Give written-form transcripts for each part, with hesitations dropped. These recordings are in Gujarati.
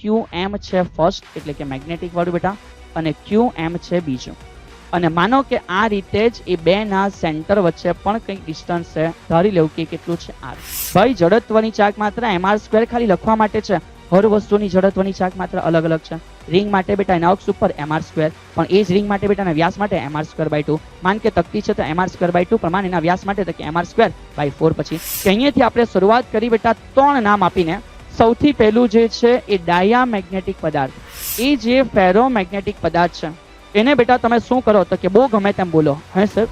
QM છે ફર્સ્ટ એટલે કે મેગ્નેટિક વાળું બેટા, અને QM છે બીજું. અને માનો કે આ રીતે જ એ બે ના સેન્ટર વચ્ચે પણ કંઈક ડિસ્ટન્સ છે, ધારી લેવું કે કેટલું છે r. ભાઈ જડત્વની ચાક માત્ર mr² ખાલી લખવા માટે છે, હર વસ્તુની જડત્વની ચાક માત્ર અલગ અલગ છે. રિંગ માટે બેટા એના અક્ષ ઉપર mr², પણ એ જ રિંગ માટે બેટા એના વ્યાસ માટે mr²/2. માન કે તકતી છે તો mr²/2, પણ માન એના વ્યાસ માટે તો કે mr²/4. પછી કે અહીંયાથી આપણે શરૂઆત કરી બેટા 3 નામ આપીને. સૌથી પહેલું જે છે એ ડાયામેગ્નેટિક પદાર્થ, એ જે ફેરોમેગ્નેટિક પદાર્થ છે એને બેટા તમે શું કરો તો કે બહુ ગમે તેમ બોલો. હે sir?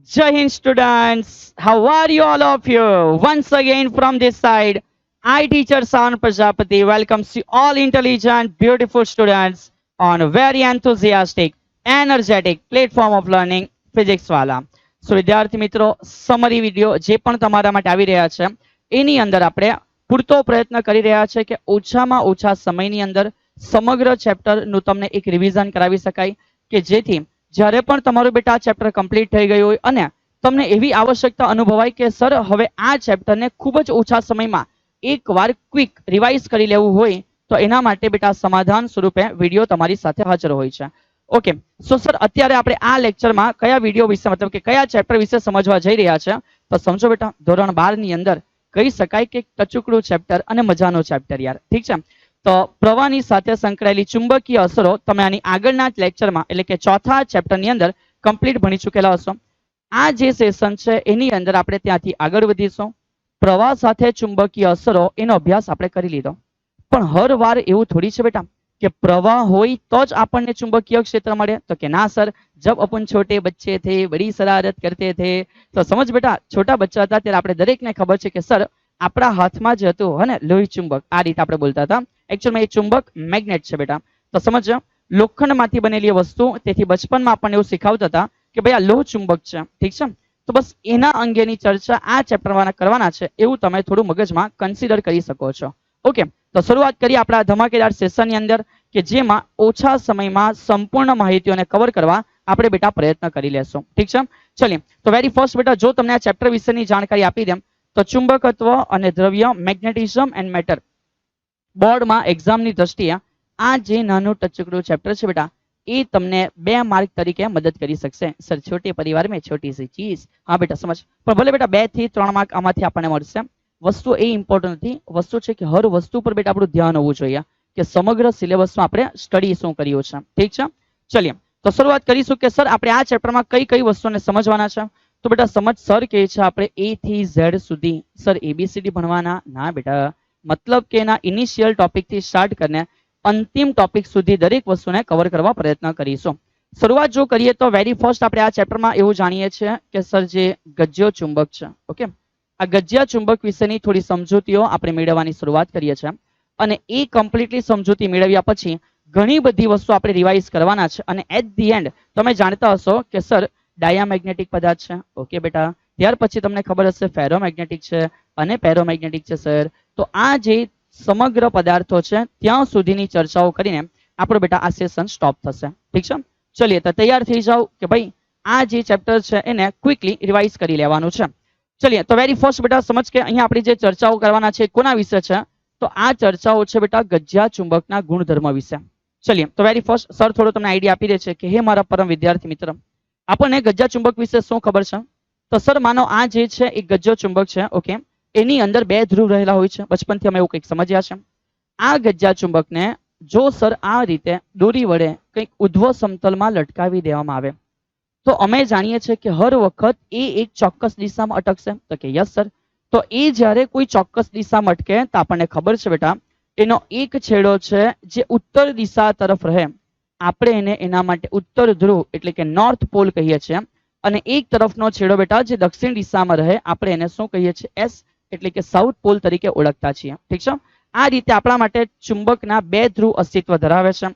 Jai Hind students, how are you all of you? Once again from this side, I teacher Savan Prajapati welcomes you all intelligent, beautiful students on a very enthusiastic, energetic platform of learning physics वाला. So વિદ્યાર્થી મિત્રો, સમરી વિડિયો જે પણ તમારા માટે આવી રહ્યા છે એની અંદર આપણે પૂરતો પ્રયત્ન કરી રહ્યા છે કે ઓછામાં ઓછા સમયની અંદર સમગ્ર ચેપ્ટર નું તમને એક રિવિઝન કરાવી શકાય, કે જેથી જ્યારે પણ તમારું બેટા ચેપ્ટર કમ્પ્લીટ થઈ ગયું હોય અને તમને એવી આવશ્યકતા અનુભવાય કે સર હવે આ ચેપ્ટરને ખૂબ જ ઓછા સમયમાં એકવાર ક્વિક રિવાઇઝ કરી લેવું હોય, તો એના માટે બેટા સમાધાન સ્વરૂપે વિડીયો તમારી સાથે હાજર હોય છે. ઓકે, સો સર અત્યારે આપણે આ લેક્ચરમાં કયા વિડીયો વિશે મતલબ કે કયા ચેપ્ટર વિશે સમજવા જઈ રહ્યા છે, તો સમજો બેટા ધોરણ 12 ની અંદર કહી શકાય કે ટચુકડું ચેપ્ટર અને મજાનો ચેપ્ટર યાર. ઠીક છે? તો પ્રવાહની સાથે સંકળાયેલી ચુંબકીય અસરો તમે આની આગળના જ લેક્ચરમાં એટલે કે ચોથા ચેપ્ટરની અંદર કમ્પ્લીટ ભણી ચૂકેલા હશો. આ જે સેશન છે એની અંદર આપણે ત્યાંથી આગળ વધીશું. પ્રવાહ સાથે ચુંબકીય અસરો એનો અભ્યાસ આપણે કરી લીધો, પણ હર વાર એવું થોડી છે બેટા કે પ્રવાહ હોય તો જ આપણને ચુંબકીય ક્ષેત્ર મળે, તો કે ના સર, જબ अपन छोटे बच्चे थे बड़ी शरारत करते थे. તો સમજ બેટા, છોટા બચ્ચા હતા ત્યારે આપણે દરેકને ખબર છે કે સર આપણા હાથમાં જ હતું હે ને લોહી ચુંબક, આ રીતે આપણે બોલતા હતા. એકચ્યુઅલમાં એ ચુંબક મેગ્નેટ છે બેટા. તો સમજો લોખંડમાંથી બનેલી વસ્તુ, તેથી બચપનમાં આપણને એવું શીખવતા હતા કે ભાઈ આ લોહ ચુંબક છે. ઠીક છે? તો બસ એના અંગેની ચર્ચા આ ચેપ્ટરમાં કરવાના છે, એવું તમે થોડું મગજમાં કન્સિડર કરી શકો છો. ઓકે, તો શરૂઆત કરીએ આપણા ધમાકેદાર સેશનની અંદર, કે જેમાં ઓછા સમયમાં સંપૂર્ણ માહિતીઓને કવર કરવા આપણે બેટા પ્રયત્ન કરી લેશું. ઠીક છે? ચલીએ તો વેરી ફર્સ્ટ બેટા, જો તમને આ ચેપ્ટર વિશેની જાણકારી આપી દેમ તો ચુંબકત્વ અને દ્રવ્ય, મેગ્નેટિઝમ એન્ડ મેટર, બોર્ડમાં એક્ઝામની દ્રષ્ટિએ આ જે નાનું ટચુકડું ચેપ્ટર છે બેટા એ તમને 2 માર્ક તરીકે મદદ કરી શકશે. સર છોટે પરિવાર में छोटी सी चीज, હા બેટા સમજ, પણ ભલે બેટા 2 થી 3 માર્ક આમાંથી આપણને મળશે. વસ્તુ એ ઇમ્પોર્ટન્ટ નથી, વસ્તુ છે કે હર વસ્તુ પર બેટા આપણું ધ્યાન હોવું જોઈએ કે સમગ્ર સિલેબસમાં આપણે સ્ટડી શું કર્યું છે. ઠીક છે? ચલીએ તો શરૂઆત કરીશું કે સર આપણે આ ચેપ્ટરમાં કઈ કઈ વસ્તુને સમજવાના છે. તો બેટા સમજ સર કહે છે આપણે A થી Z સુધી સર ABCD ભણવાના ના બેટા, મતલબ કે એના ઇનિશિયલ ટોપિક થી સ્ટાર્ટ કરીને અંતિમ ટોપિક સુધી દરેક વસ્તુને કવર કરવા પ્રયત્ન કરીશું. શરૂઆત જો કરીએ તો વેરી ફર્સ્ટ આપણે આ ચેપ્ટરમાં એવું જાણીએ છીએ કે સર જે ગજ્યો ચુંબક છે, ઓકે, આ ગજ્યા ચુંબક વિશેની થોડી સમજૂતીઓ આપણે મેળવવાની શરૂઆત કરીએ છીએ, અને એ કમ્પ્લીટલી સમજૂતી મેળવ્યા પછી ઘણી બધી વસ્તુ આપણે રિવાઇઝ કરવાના છે, અને એટ ધી એન્ડ તમે જાણતા હશો કે સર ડાયામેગ્નેટિક પદાર્થ છે. ઓકે બેટા, ત્યાર પછી તમને ખબર હશે ફેરોમેગ્નેટિક છે અને પેરોમેગ્નેટિક છે સર. તો આ જે સમગ્ર પદાર્થો છે ત્યાં સુધીની ચર્ચાઓ કરીને આપણો બેટા આ સેશન સ્ટોપ થશે. ઠીક છે? ચલીએ તો તૈયાર થઈ જાઓ કે ભાઈ આ જે ચેપ્ટર છે એને ક્વિકલી રિવાઇઝ કરી લેવાનું છે. ચલીએ તો વેરી ફર્સ્ટ બેટા સમજ કે અહીંયા આપણી જે ચર્ચાઓ કરવાના છે કોના વિશે છે, તો આ ચર્ચાઓ છે બેટા ગજ્યા ચુંબકના ગુણધર્મ વિશે. ચલીએ તો વેરી ફર્સ્ટ સર થોડો તમને આઈડિયા આપી દે છે કે હે મારા પરમ વિદ્યાર્થી મિત્ર, આપણને ગજ્યા ચુંબક વિશે શું ખબર છે. તો સર માનો આ જે છે એ ગજ્યો ચુંબક છે, ઓકે, એની અંદર 2 ધ્રુવ રહેલા હોય છે. બચપનથી અમે એવું કંઈક સમજ્યા છે. આ ગજ્યા ચુંબકને જો સર આ રીતે દોરી વડે કંઈક ઉધ્વ સમતલમાં લટકાવી દેવામાં આવે તો અમે જાણીએ છીએ કે હર વખત એ એક ચોક્કસ દિશામાં અટકશે. તો કે યસ સર. તો એ જ્યારે કોઈ ચોક્કસ દિશામાં અટકે તો આપણને ખબર છે બેટા એનો એક છેડો છે જે ઉત્તર દિશા તરફ રહે, આપણે એને એના માટે ઉત્તર ધ્રુવ એટલે કે નોર્થ પોલ કહીએ છીએ, અને એક તરફનો છેડો બેટા જે દક્ષિણ દિશામાં રહે આપણે એને શું કહીએ છીએ, એસ એટલે કે સાઉથ પોલ તરીકે ઓળખતા છીએ. ઠીક છે? આ રીતે આપણા માટે ચુંબકના 2 ધ્રુવ અસ્તિત્વ ધરાવે છે.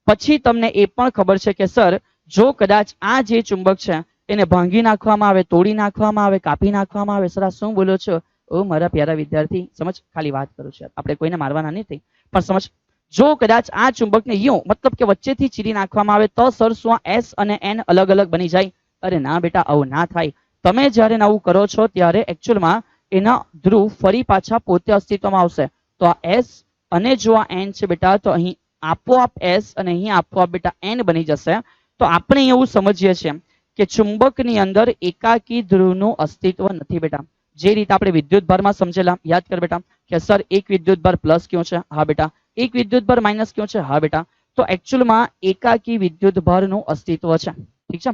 પછી તમને એ પણ ખબર છે કે સર જો કદાચ આ જે ચુંબક છે એને ભાંગી નાખવામાં આવે, તોડી નાખવામાં આવે, કાપી નાખવામાં આવે, સર આ શું બોલો છો ઓ મારા પ્યારા વિદ્યાર્થી, સમજ ખાલી વાત કરું છું, આપણે કોઈને મારવાના નથી, પણ સમજ જો કદાચ આ ચુંબકને યું મતલબ કે વચ્ચેથી ચીરી નાખવામાં આવે તો સર શું એસ અને એન અલગ અલગ બની જાય? અરે ના બેટા, આવું ના થાય. તમે જ્યારે નવું કરો છો ત્યારે એકચ્યુઅલમાં એના ધ્રુવ ફરી પાછા પોતે અસ્તિત્વમાં આવશે. તો આ એસ અને જો આ એન છે બેટા તો અહીં આપોઆપ એસ અને અહીં આપોઆપ બેટા એન બની જશે. તો આપણે એવું સમજીએ છીએ કે ચુંબકની અંદર એકાકી ધ્રુવનું અસ્તિત્વ નથી બેટા. જે રીતે આપણે વિદ્યુત ભારમાં સમજેલા, યાદ કર બેટા કે સર એક વિદ્યુત ભાર પ્લસ ક્યો છે? હા બેટા. એક વિદ્યુત ભાર માઇનસ ક્યો છે? હા બેટા. તો એકચ્યુઅલમાં એકાકી વિદ્યુત ભારનું અસ્તિત્વ છે. ઠીક છે.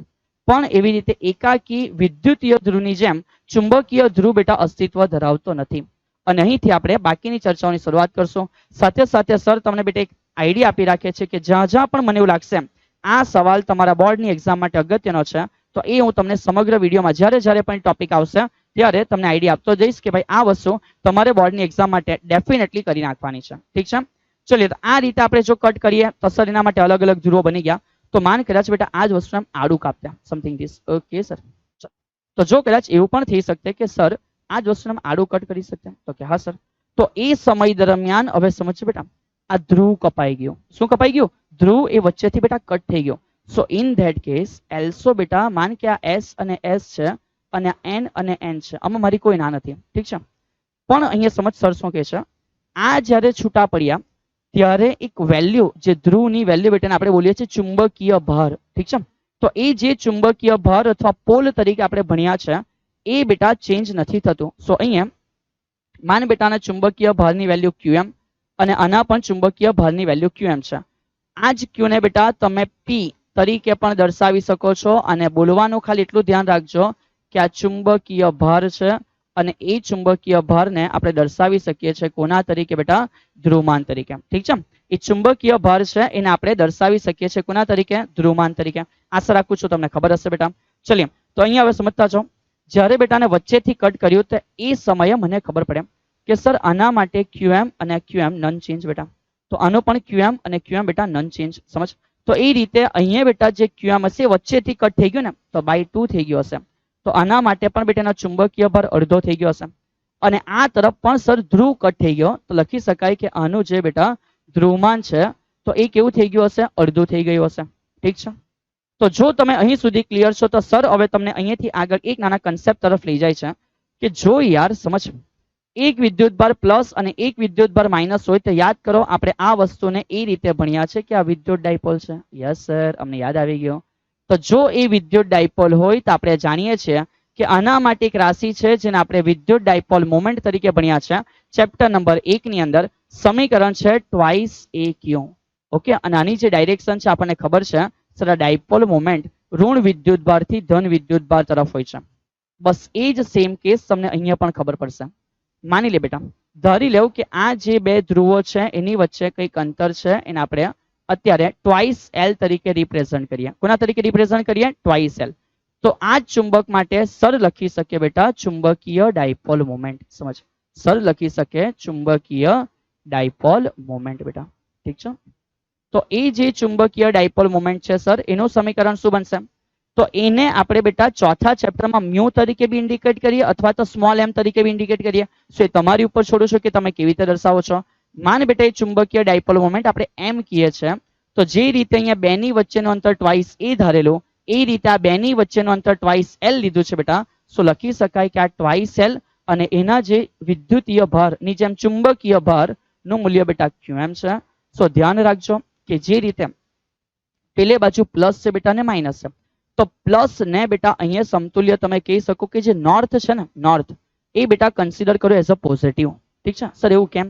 પણ એવી રીતે એકાકી વિદ્યુતીય ધ્રુવની જેમ ચુંબકીય ધ્રુવ બેટા અસ્તિત્વ ધરાવતો નથી. અને અહીંથી આપણે બાકીની ચર્ચાઓની શરૂઆત કરશું. સાથે સાથે સર તમને બેટા એક આઈડિયા આપી રાખે છે કે જ્યાં જ્યાં પણ મને એવું લાગશે આ સવાલ તમારા બોર્ડની એક્ઝામ માટે અગત્યનો છે તો એ હું તમને સમગ્ર વિડીયોમાં જ્યારે જ્યારે પણ ટોપિક આવશે ત્યારે તમને આઈડિયા આપતો જઈશ કે ભાઈ આ વસ્તુ તમારે બોર્ડની એક્ઝામ માટે ડેફિનેટલી કરી નાખવાની છે. ઠીક છે. ચલિए તો આ રીતે આપણે જો કટ કરીએ તો સર એના માટે અલગ અલગ ધ્રુવો બની ગયા. તો માન કદાચ બેટા આ જ વસ્તુ આડું કાપતા સમથિંગ ધીસ. Okay sir. તો જો કદાચ એવું પણ થઈ શકતે કે સર આ જ વસ્તુ આડું કટ કરી શકતે તો કે હા સર. તો એ સમય દરમિયાન હવે સમજજો બેટા આ ધ્રુવ કપાઈ ગયો. શું કપાઈ ગયું? ધ્રુવ એ વચ્ચેથી બેટા કટ થઈ ગયો. સો ઇન ધેટ કેસ એલ્સો બેટા માન કે આ એસ અને એસ છે અને એન અને એન છે. આમાં મારી કોઈ ના નથી. ઠીક છે. પણ અહીંયા સમજ સર શું કહે છે આ જ્યારે છૂટા પડ્યા ત્યારે એક વેલ્યુ જે ધ્રુવની વેલ્યુ બેટા આપણે બોલીએ છીએ ચુંબકીય ભાર. ઠીક છે. તો એ જે ચુંબકીય ભાર અથવા પોલ તરીકે આપણે ભણ્યા છે એ બેટા ચેન્જ નથી થતું. સો અહીંયા માન બેટાના ચુંબકીય ભારની વેલ્યુ QM અને આના પણ ચુંબકીય ભારની વેલ્યુ QM છે. આ જ Q ને બેટા તમે P તરીકે પણ દર્શાવી શકો છો અને બોલવાનું ખાલી એટલું ધ્યાન રાખજો કે આ ચુંબકીય ભાર છે અને એ ચુંબકીય ભારને આપણે દર્શાવી શકીએ છીએ કોના તરીકે બેટા? ધ્રુવમાન તરીકે. ઠીક છે. એ ચુંબકીય ભાર છે એને આપણે દર્શાવી શકીએ છીએ કોના તરીકે? ધ્રુવમાન તરીકે. આશા રાખું છું તમને ખબર હશે બેટા. ચલીએ તો અહીંયા હવે સમજતા છો જ્યારે બેટાને વચ્ચેથી કટ કર્યું તો એ સમયે મને ખબર પડે કે સર આના માટે QM અને QM નન ચેન્જ બેટા. તો આનો પણ QM અને QM બેટા નન ચેન્જ. સમજ. તો એ રીતે અહીંયા બેટા જે QM હશે વચ્ચેથી કટ થઈ ગયું ને તો બાય 2 થઈ ગયો હશે. તો આના માટે પણ બેટાનો ચુંબકીય ભાર અડધો થઈ ગયો હશે અને આ તરફ પણ સર ધ્રુવ કટ થઈ ગયો તો લખી શકાય કે આનું જે બેટા ધ્રુવમાન છે તો એ કેવું થઈ ગયું હશે? અડધું થઈ ગયું હશે. ઠીક છે. તો જો તમે અહીં સુધી ક્લિયર છો તો સર હવે તમને અહીંયાથી આગળ એક નાના કન્સેપ્ટ તરફ લઈ જાય છે કે જો યાર સમજ એક વિદ્યુત ભાર પ્લસ અને એક વિદ્યુત ભાર માઇનસ હોય તો યાદ કરો આપણે આ વસ્તુને એ રીતે ભણ્યા છે કે આ વિદ્યુત ડાયપોલ છે. યસ સર અમને યાદ આવી ગયો. તો જો એ વિદ્યુત ડાયપોલ હોય તો આપણે જાણીએ છીએ કે આના માટે એક રાશિ છે જેને આપણે વિદ્યુત ડાયપોલ મોમેન્ટ તરીકે ભણ્યા છે ચેપ્ટર નંબર 1 ની અંદર. સમીકરણ છે ટ્વાઇસ એ ક્યુ. ઓકે. અને આની જે ડાયરેક્શન છે આપણને ખબર છે સર ડાયપોલ મોમેન્ટ ઋણ વિદ્યુત ભારથી ધન વિદ્યુત ભાર તરફ હોય છે. બસ એ જ સેમ કેસ તમને અહીંયા પણ ખબર પડશે. માની લે બેટા ધારી લેવું કે આ જે બે ધ્રુવો છે એની વચ્ચે કંઈક અંતર છે એને આપણે અત્યારે ટ્વાઇસ L તરીકે રિપ્રેઝન્ટ કરીએ. કોના તરીકે રિપ્રેઝન્ટ કરીએ? Twice L. તો આ જ ચુંબક માટે સર લખી શકે બેટા ચુંબકીય ડાયપોલ મોમેન્ટ. સમજ. સર લખી શકે ચુંબકીય ડાયપોલ મોમેન્ટ બેટા. ઠીક છે. તો એ જે ચુંબકીય ડાયપોલ મોમેન્ટ છે સર એનું સમીકરણ શું બનશે? તો એને આપણે બેટા ચોથા ચેપ્ટરમાં મ્યુ તરીકે બી ઇન્ડિકેટ કરીએ અથવા તો સ્મોલ m તરીકે બી ઇન્ડિકેટ કરીએ. સો એ તમારી ઉપર છોડું છું કે તમે કેવી રીતે દર્શાવો છો. માન બેટા એ ચુંબકીય ડાયપોલ મોમેન્ટ આપણે m કહીએ છીએ. તો જે રીતે અહીંયા બેની વચ્ચેનું અંતર ટ્વાઇસ એ ધારેલું એ રીતે આ બેની વચ્ચેનું અંતર ટ્વાઇસ L લીધું છે બેટા. સો લખી શકાય કે આ ટ્વાઇસ L અને એના જે વિદ્યુતીય ભારની જેમ ચુંબકીય ભારનું મૂલ્ય બેટા QM છે. સો ધ્યાન રાખજો કે જે રીતે પેલે બાજુ પ્લસ છે બેટા ને માઇનસ છે તો પ્લસ ને બેટા અહીંયા સમતુલ્ય તમે કહી શકો કે જે નોર્થ છે ને નોર્થ એ બેટા કન્સિડર કરો એઝ અ પોઝિટિવ. ઠીક છે સર એવું કેમ?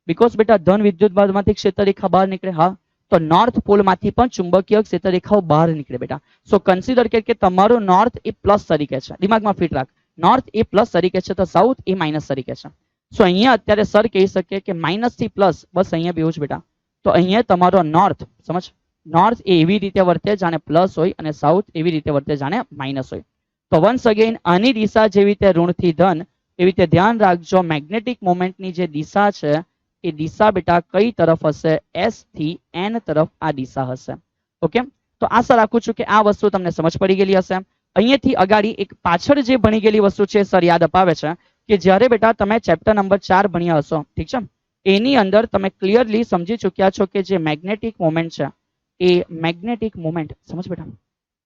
બીકોઝ બેટા ધન વિદ્યુત ભારમાંથી ક્ષેત્રરેખા બહાર નીકળે. હા તો નોર્થ પોલમાંથી પણ ચુંબકીય ક્ષેત્રરેખાઓ બહાર નીકળે બેટા. સો કન્સિડર કે તમારું નોર્થ એ પ્લસ તરીકે છે. દિમાગમાં ફિટ રાખ. નોર્થ એ પ્લસ તરીકે છે તો સાઉથ એ માઇનસ તરીકે છે. સો અહીંયા અત્યારે સર કહી શકે કે માઇનસ થી પ્લસ બસ અહીંયા બેવું જ બેટા. તો અહીંયા તમારો નોર્થ સમજ નોર્થ એવી રીતે વર્તે જાણે પ્લસ હોય અને સાઉથ એવી રીતે વર્તે જાણે માઇનસ હોય. તો વન્સ અગેન આની દિશા જેવી રીતે ઋણથી ધન એવી રીતે ધ્યાન રાખજો મેગ્નેટિક મોમેન્ટની જે દિશા છે એ દિશા બેટા કઈ તરફ હશે? S થી N તરફ આ દિશા હશે. ઓકે. તો આશા રાખું છું કે આ વસ્તુ તમને સમજ પડી ગયેલી હશે. અહીંયાથી અગાડી એક પાછળ જે ભણી ગયેલી વસ્તુ છે સર યાદ અપાવે છે કે જ્યારે બેટા તમે ચેપ્ટર નંબર 4 ભણ્યા હશો ઠીક છે એની અંદર તમે ક્લિયરલી સમજી ચૂક્યા છો કે જે મેગ્નેટિક મોમેન્ટ છે એ મેગ્નેટિક મોમેન્ટ સમજ બેટા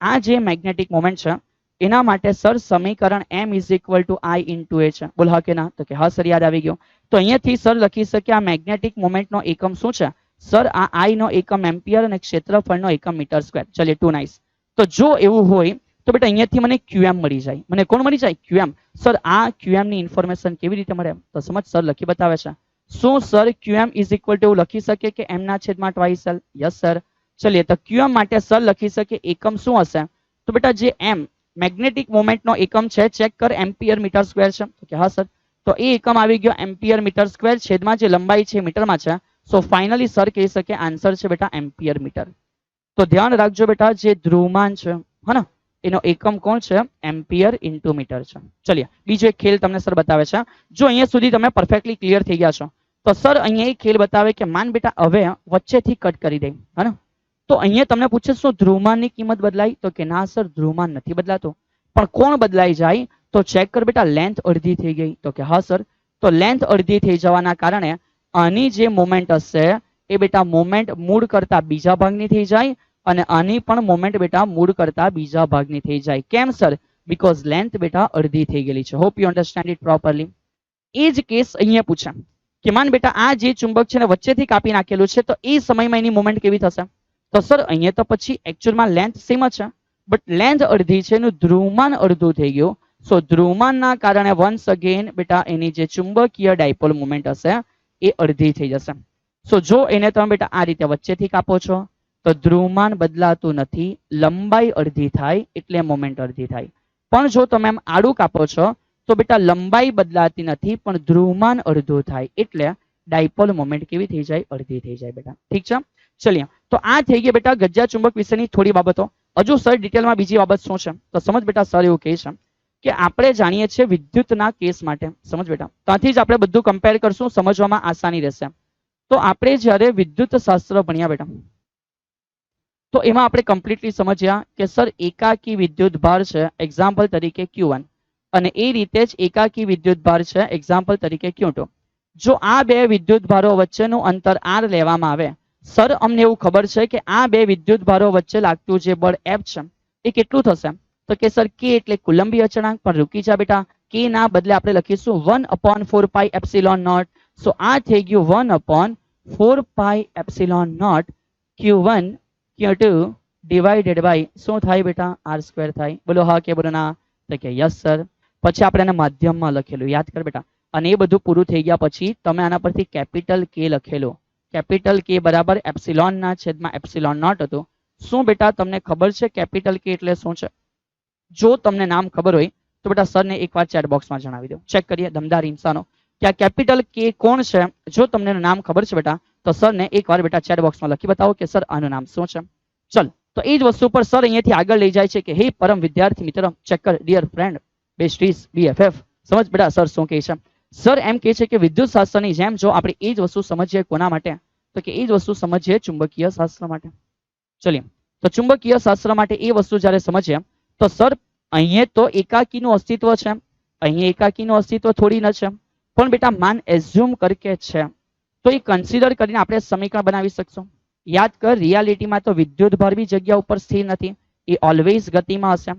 આ જે મેગ્નેટિક મોમેન્ટ છે એના માટે સર સમીકરણ m is equal to I into A છે. બોલ હા કે ના? તો કે હા સર, યાદ આવી ગયો. તો અહીંયાથી સર લખી શકે આ મેગ્નેટિક મોમેન્ટનો એકમ શું છે સર? આ I નો એકમ એમ્પિયર અને ક્ષેત્રફળનો એકમ મીટર સ્ક્વેર. ચલિए ટુ નાઇસ. તો જો એવું હોય તો બેટા અહીંયાથી મને QM મળી જાય. મને કોણ મળી જાય? QM. સર આ QM ની ઇન્ફોર્મેશન કેવી રીતે મળે? તો સમજ, સર લખી બતાવે છે. શું sir QM is equal to લખી શકે કે m ના છેદમાં ટ્વાઇસ L? Yes sir. ચલિए તો QM માટે સર લખી શકે એકમ શું હશે? તો બેટા જે m મેગ્નેટિક મોમેન્ટનો એકમ છે, ચેક કર, એમ્પિયર મીટર સ્ક્વેર છે. તો કે હા સર. તો એ એકમ આવી ગયો એમ્પિયર મીટર સ્ક્વેર, છેદમાં જે લંબાઈ છે મીટરમાં છે. સો ફાઇનલી સર કહી શકે આન્સર છે બેટા એમ્પિયર મીટર. તો ધ્યાન રાખજો બેટા, જે ધ્રુવમાન છે હે, એનો એકમ કોણ છે? એમ્પિયર ઇન્ટુ મીટર છે. ચલિए બીજો એક ખેલ તમને સર બતાવે છે. જો અહીંયા સુધી તમે પરફેક્ટલી ક્લિયર થઈ ગયા છો તો સર અહીંયા એક ખેલ બતાવે કે માન બેટા હવે વચ્ચેથી કટ કરી દે હે. તો અહીંયા તમને પૂછે શું ધ્રુવમાનની કિંમત બદલાય? તો કે ના સર, ધ્રુવમાન નથી બદલાતો. પણ કોણ બદલાઈ જાય? તો ચેક કર બેટા, લેન્થ અડધી થઈ ગઈ. તો કે હા સર. તો લેન્થ અડધી થઈ જવાના કારણે આની જે મોમેન્ટ હશે એ બેટા મોમેન્ટ મૂળ કરતા બીજા ભાગની થઈ જાય અને આની પણ મોમેન્ટ બેટા મૂળ કરતા બીજા ભાગની થઈ જાય. કેમ સર? બીકોઝ લેન્થ બેટા અડધી થઈ ગયેલી છે. Hope you understand it properly. એ જ કેસ અહીંયા પૂછે કે માન બેટા આ જે ચુંબક છે ને વચ્ચેથી કાપી નાખેલું છે, તો એ સમયમાં એની મોમેન્ટ કેવી થશે? તો સર અહીંયા તો પછી એકચ્યુઅલમાં લેન્થ સેમ જ છે, બટ લેન્થ અડધી છે, એનું ધ્રુવમાન અડધું થઈ ગયું. સો ધ્રુવમાનના કારણે વન્સ અગેન બેટા એની જે ચુંબકીય ડાયપોલ મુવમેન્ટ હશે એ અડધી થઈ જશે. સો જો એને તમે બેટા આ રીતે વચ્ચેથી કાપો છો તો ધ્રુવમાન બદલાતું નથી, લંબાઈ અડધી થાય એટલે મોમેન્ટ અડધી થાય. પણ જો તમે એમ આડું કાપો છો તો બેટા લંબાઈ બદલાતી નથી પણ ધ્રુવમાન અડધું થાય એટલે ડાયપોલ મોમેન્ટ કેવી થઈ જાય? અડધી થઈ જાય બેટા. ઠીક છે. ચલિए તો આ થઈ ગઈ બેટા ગજ્જા ચુંબક વિશેની થોડી બાબતો. હજુ સર ડિટેલમાં બીજી બાબત શું છે તો સમજ બેટા. સર એવું કહે છે કે આપણે જાણીએ છીએ વિદ્યુતના કેસ માટે, સમજ બેટા, ત્યાંથી જ આપણે બધું કમ્પેર કરશું, સમજવામાં આસાની રહેશે. તો આપણે જ્યારે વિદ્યુત શાસ્ત્ર ભણ્યા બેટા તો એમાં આપણે કમ્પ્લીટલી સમજ્યા કે સર એકાકી વિદ્યુત ભાર છે એક્ઝામ્પલ તરીકે Q1 અને એ રીતે જ એકાકી વિદ્યુત ભાર છે એક્ઝામ્પલ તરીકે Q2. જો આ બે વિદ્યુત ભારો વચ્ચેનું અંતર R લેવામાં આવે, સર અમને એવું ખબર છે કે આ બે વિદ્યુત ભારો વચ્ચે લાગતું જે બળ F છે એ કેટલું થશે? તો કે સર K એટલે કુલંબી અચળાંક. પણ રૂકી જા બેટા, K ના બદલે આપણે લખીશું 1/4 પાઈ એપ્સિલોન નોટ. સો આ થઈ ગયું 1/4 pi epsilon naught Q1 Q2 divided by શું થાય બેટા? R² થાય. બોલો હા કે બોલો ના? તો કે યસ સર. પછી આપણે એને માધ્યમમાં લખેલું, યાદ કર બેટા. અને એ બધું પૂરું થઈ ગયા પછી તમે આના પરથી કેપિટલ K લખેલું. કેપિટલ K બરાબર એપ્સિલોન ના છેદમાં એપ્સિલોન નોટ હતું. શું બેટા તમને ખબર છે કેપિટલ K એટલે શું છે? જો તમને નામ ખબર હોય તો બેટા સરને એકવાર ચેટ બોક્સમાં જણાવી દો. ચેક કરીએ દમદાર ઇન્સાનો કે આ કેપિટલ K કોણ છે. જો તમને નામ ખબર છે બેટા તો સરને એકવાર બેટા ચેટ બોક્સમાં લખી બતાવો કે સર આનું નામ શું છે. ચલ તો એ જ વસ્તુ પર સર અહીંયાથી આગળ લઈ જાય છે કે હે પરમ વિદ્યાર્થી મિત્ર, ચેક કર ડિયર ફ્રેન્ડ, બેસ્ટીઝ, BFF. સમજ બેટા સર શું કહે છે? સર એમ કહે છે કે વિદ્યુત શાસ્ત્રની જેમ જો આપણે એ જ વસ્તુ સમજીએ કોના માટે? તો કે એ જ વસ્તુ સમજીએ ચુંબકીય શાસ્ત્ર માટે. ચલિए તો ચુંબકીય શાસ્ત્ર માટે એ વસ્તુ જ્યારે સમજીએ તો સર અહીંયા તો એકાકીનું અસ્તિત્વ છે, અહીંયા એકાકીનું અસ્તિત્વ થોડી ન છે, પણ બેટા માન એઝ્યુમ કરકે છે તો એ કન્સિડર કરીને આપણે સમીકરણ બનાવી શકશું. યાદ કર, રિયાલિટીમાં તો વિદ્યુત ભાર બી જગ્યા ઉપર સ્થિર નથી, એ ઓલવેઝ ગતિમાં હશે.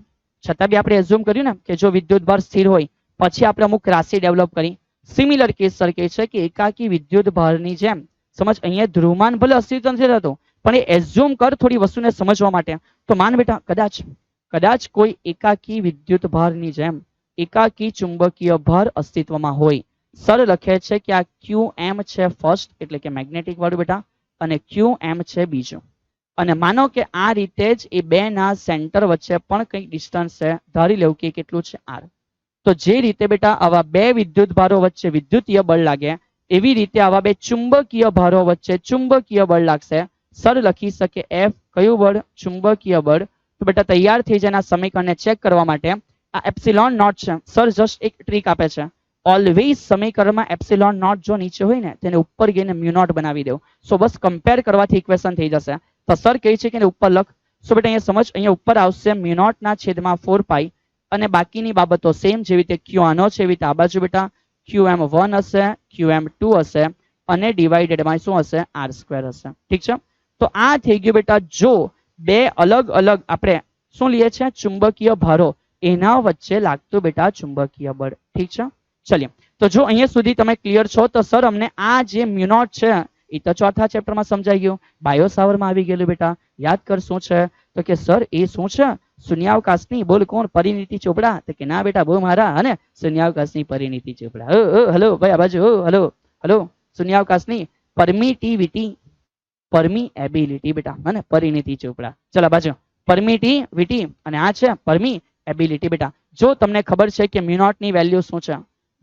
છતાં બી આપણે એઝ્યુમ કર્યું ને કે જો વિદ્યુત ભાર સ્થિર હોય પછી આપણે અમુક રાશિ ડેવલપ કરી. સિમિલર કેસ સર કહે છે કે એકાકી વિદ્યુત ભારની જેમ સમજ અહીંયા ધ્રુવમાન ભલે અસ્તિત્વ નથી રહેતું પણ એ એઝ્યુમ કર થોડી વસ્તુને સમજવા માટે. તો માન બેટા કદાચ કોઈ એકાકી વિદ્યુત ભારની જેમ એકાકી ચુંબકીય ભાર અસ્તિત્વમાં હોય. સર લખે છે કે આ QM છે ફર્સ્ટ એટલે કે મેગ્નેટિક વાળું બેટા અને QM છે બીજું. અને માનો કે આ રીતે જ એ બે ના સેન્ટર વચ્ચે પણ કંઈક ડિસ્ટન્સ છે, ધારી લેવું કે કેટલું છે R. તો જે રીતે બેટા આવા બે વિદ્યુત ભારો વચ્ચે વિદ્યુતીય બળ લાગે એવી રીતે આવા બે ચુંબકીય ભારો વચ્ચે ચુંબકીય બળ લાગશે. સર લખી શકે F કયું બળ? ચુંબકીય બળ. તો બેટા તૈયાર થઈ જાય સમીકરણને ચેક કરવા માટે આ એપ્સિલોન નોટ છે. સર જસ્ટ એક ટ્રીક આપે છે, ઓલવેઝ સમીકરણમાં એપ્સિલોન નોટ જો નીચે હોય ને તેને ઉપર ગઈને મ્યુ નોટ બનાવી દેવું. સો બસ કમ્પેર કરવાથી ઇક્વેશન થઈ જશે. તો સર કહે છે કે ઉપર લખ. સો બેટા અહીંયા સમજ, અહીંયા ઉપર આવશે મ્યુ નોટ ના છેદમાં 4 પાઈ અને બાકીની બાબતો સેમ જેવી રીતે Q આનો છે એવી રીતે આ બાજુ બેટા QM1 હશે, QM2 હશે અને ડિવાઇડેડ બાય શું હશે? R² હશે. ઠીક છે. તો આ થઈ ગયું બેટા જો બે અલગ અલગ આપણે શું લઈએ છીએ ચુંબકીય ભારો એના વચ્ચે લાગતું બેટા ચુંબકીય બળ. ઠીક છે, ચલિए. તો જો અહીંયા સુધી તમે ક્લિયર છો તો સર અમને આ જે મ્યુનોટ છે એ તો ચોથા ચેપ્ટરમાં સમજાઈ ગયું, બાયો સાવરમાં આવી ગયેલું બેટા. યાદ કર શું છે, તો કે સર એ શું છે, શૂન્યાવકાશની, બોલ કોણ, પરિણીતિ ચોપડા. તો કે ના બેટા બહુ મારા, અને શૂન્યાવકાશની પરિણીતિ ચોપડા. હલો ભાઈ આ બાજુ, હલો હલો. શૂન્યાવકાશની પરમિટિવિટી, પરમીએબિલિટી બેટા, અને પરિણીતિ ચોપડા. ચલો બાજુ, પરમિટિવિટી અને આ છે પરમીએબિલિટી બેટા. જો તમને ખબર છે કે મ્યુનોટની વેલ્યુ શું છે,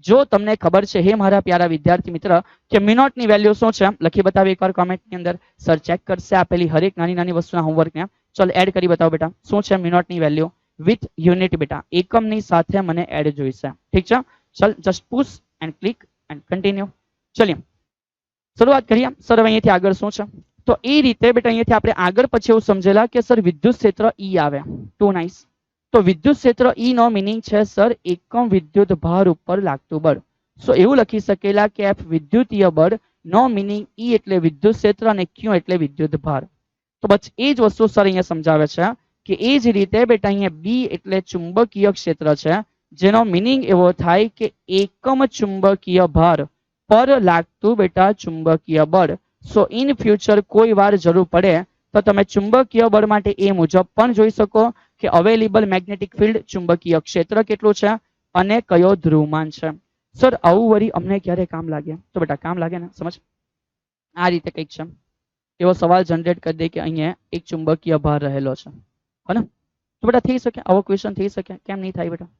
જો તમને ખબર છે હે મારા પ્યારા વિદ્યાર્થી મિત્ર કે મ્યુનોટની વેલ્યુ શું છે, લખી બતાવો એકવાર કોમેન્ટની અંદર. સર ચેક કરશે આપેલી હરેક નાની નાની વસ્તુના હોમવર્કને. ચલ એડ કરી બતાવો બેટા, શું છે મ્યુનોટની વેલ્યુ વિથ યુનિટ બેટા, એકમની સાથે મને એડ જોઈશે. ઠીક છે, ચલ just push and click and continue. ચલિए શરૂઆત કરીએ. સર અહીંયાથી આગળ શું છે, તો એ રીતે બેટા અહીંયાથી આપણે આગળ પછી એવું સમજેલા કે સર વિદ્યુત ક્ષેત્ર ઈ આવે. ટુ નાઇસ. તો વિદ્યુત ક્ષેત્ર ઈ નો મિનિંગ છે સર એકમ વિદ્યુત ભાર ઉપર લાગતું બળ. સો એવું લખી શકેલા કે એફ વિદ્યુતીય બળ નો મિનિંગ ઈ એટલે વિદ્યુત ક્ષેત્ર અને ક્યુ એટલે વિદ્યુત ભાર. તો બસ એ જ વસ્તુ સર અહીંયા સમજાવે છે કે એ જ રીતે બેટા અહીંયા બી એટલે ચુંબકીય ક્ષેત્ર છે, જેનો મિનિંગ એવો થાય કે એકમ ચુંબકીય ભાર પર લાગતું બેટા ચુંબકીય બળ. સો ઇન ફ્યુચર કોઈ વાર જરૂર પડે તો તમે ચુંબકીય બળ માટે એ મુજબ પણ જોઈ શકો કે અવેલેબલ મેગ્નેટિક ફિલ્ડ ચુંબકીય ક્ષેત્ર કેટલું છે અને કયો ધ્રુવમાન છે. સર આવું વળી અમને ક્યારે કામ લાગે, તો બેટા કામ લાગે ને, સમજ આ રીતે કંઈક છે. એવો સવાલ જનરેટ કરી દે કે અહીંયા એક ચુંબકીય ભાર રહેલો છે, હે ને, તો બેટા થઈ શકે, આવો ક્વેશ્ચન થઈ શકે, કેમ નહીં થાય બેટા.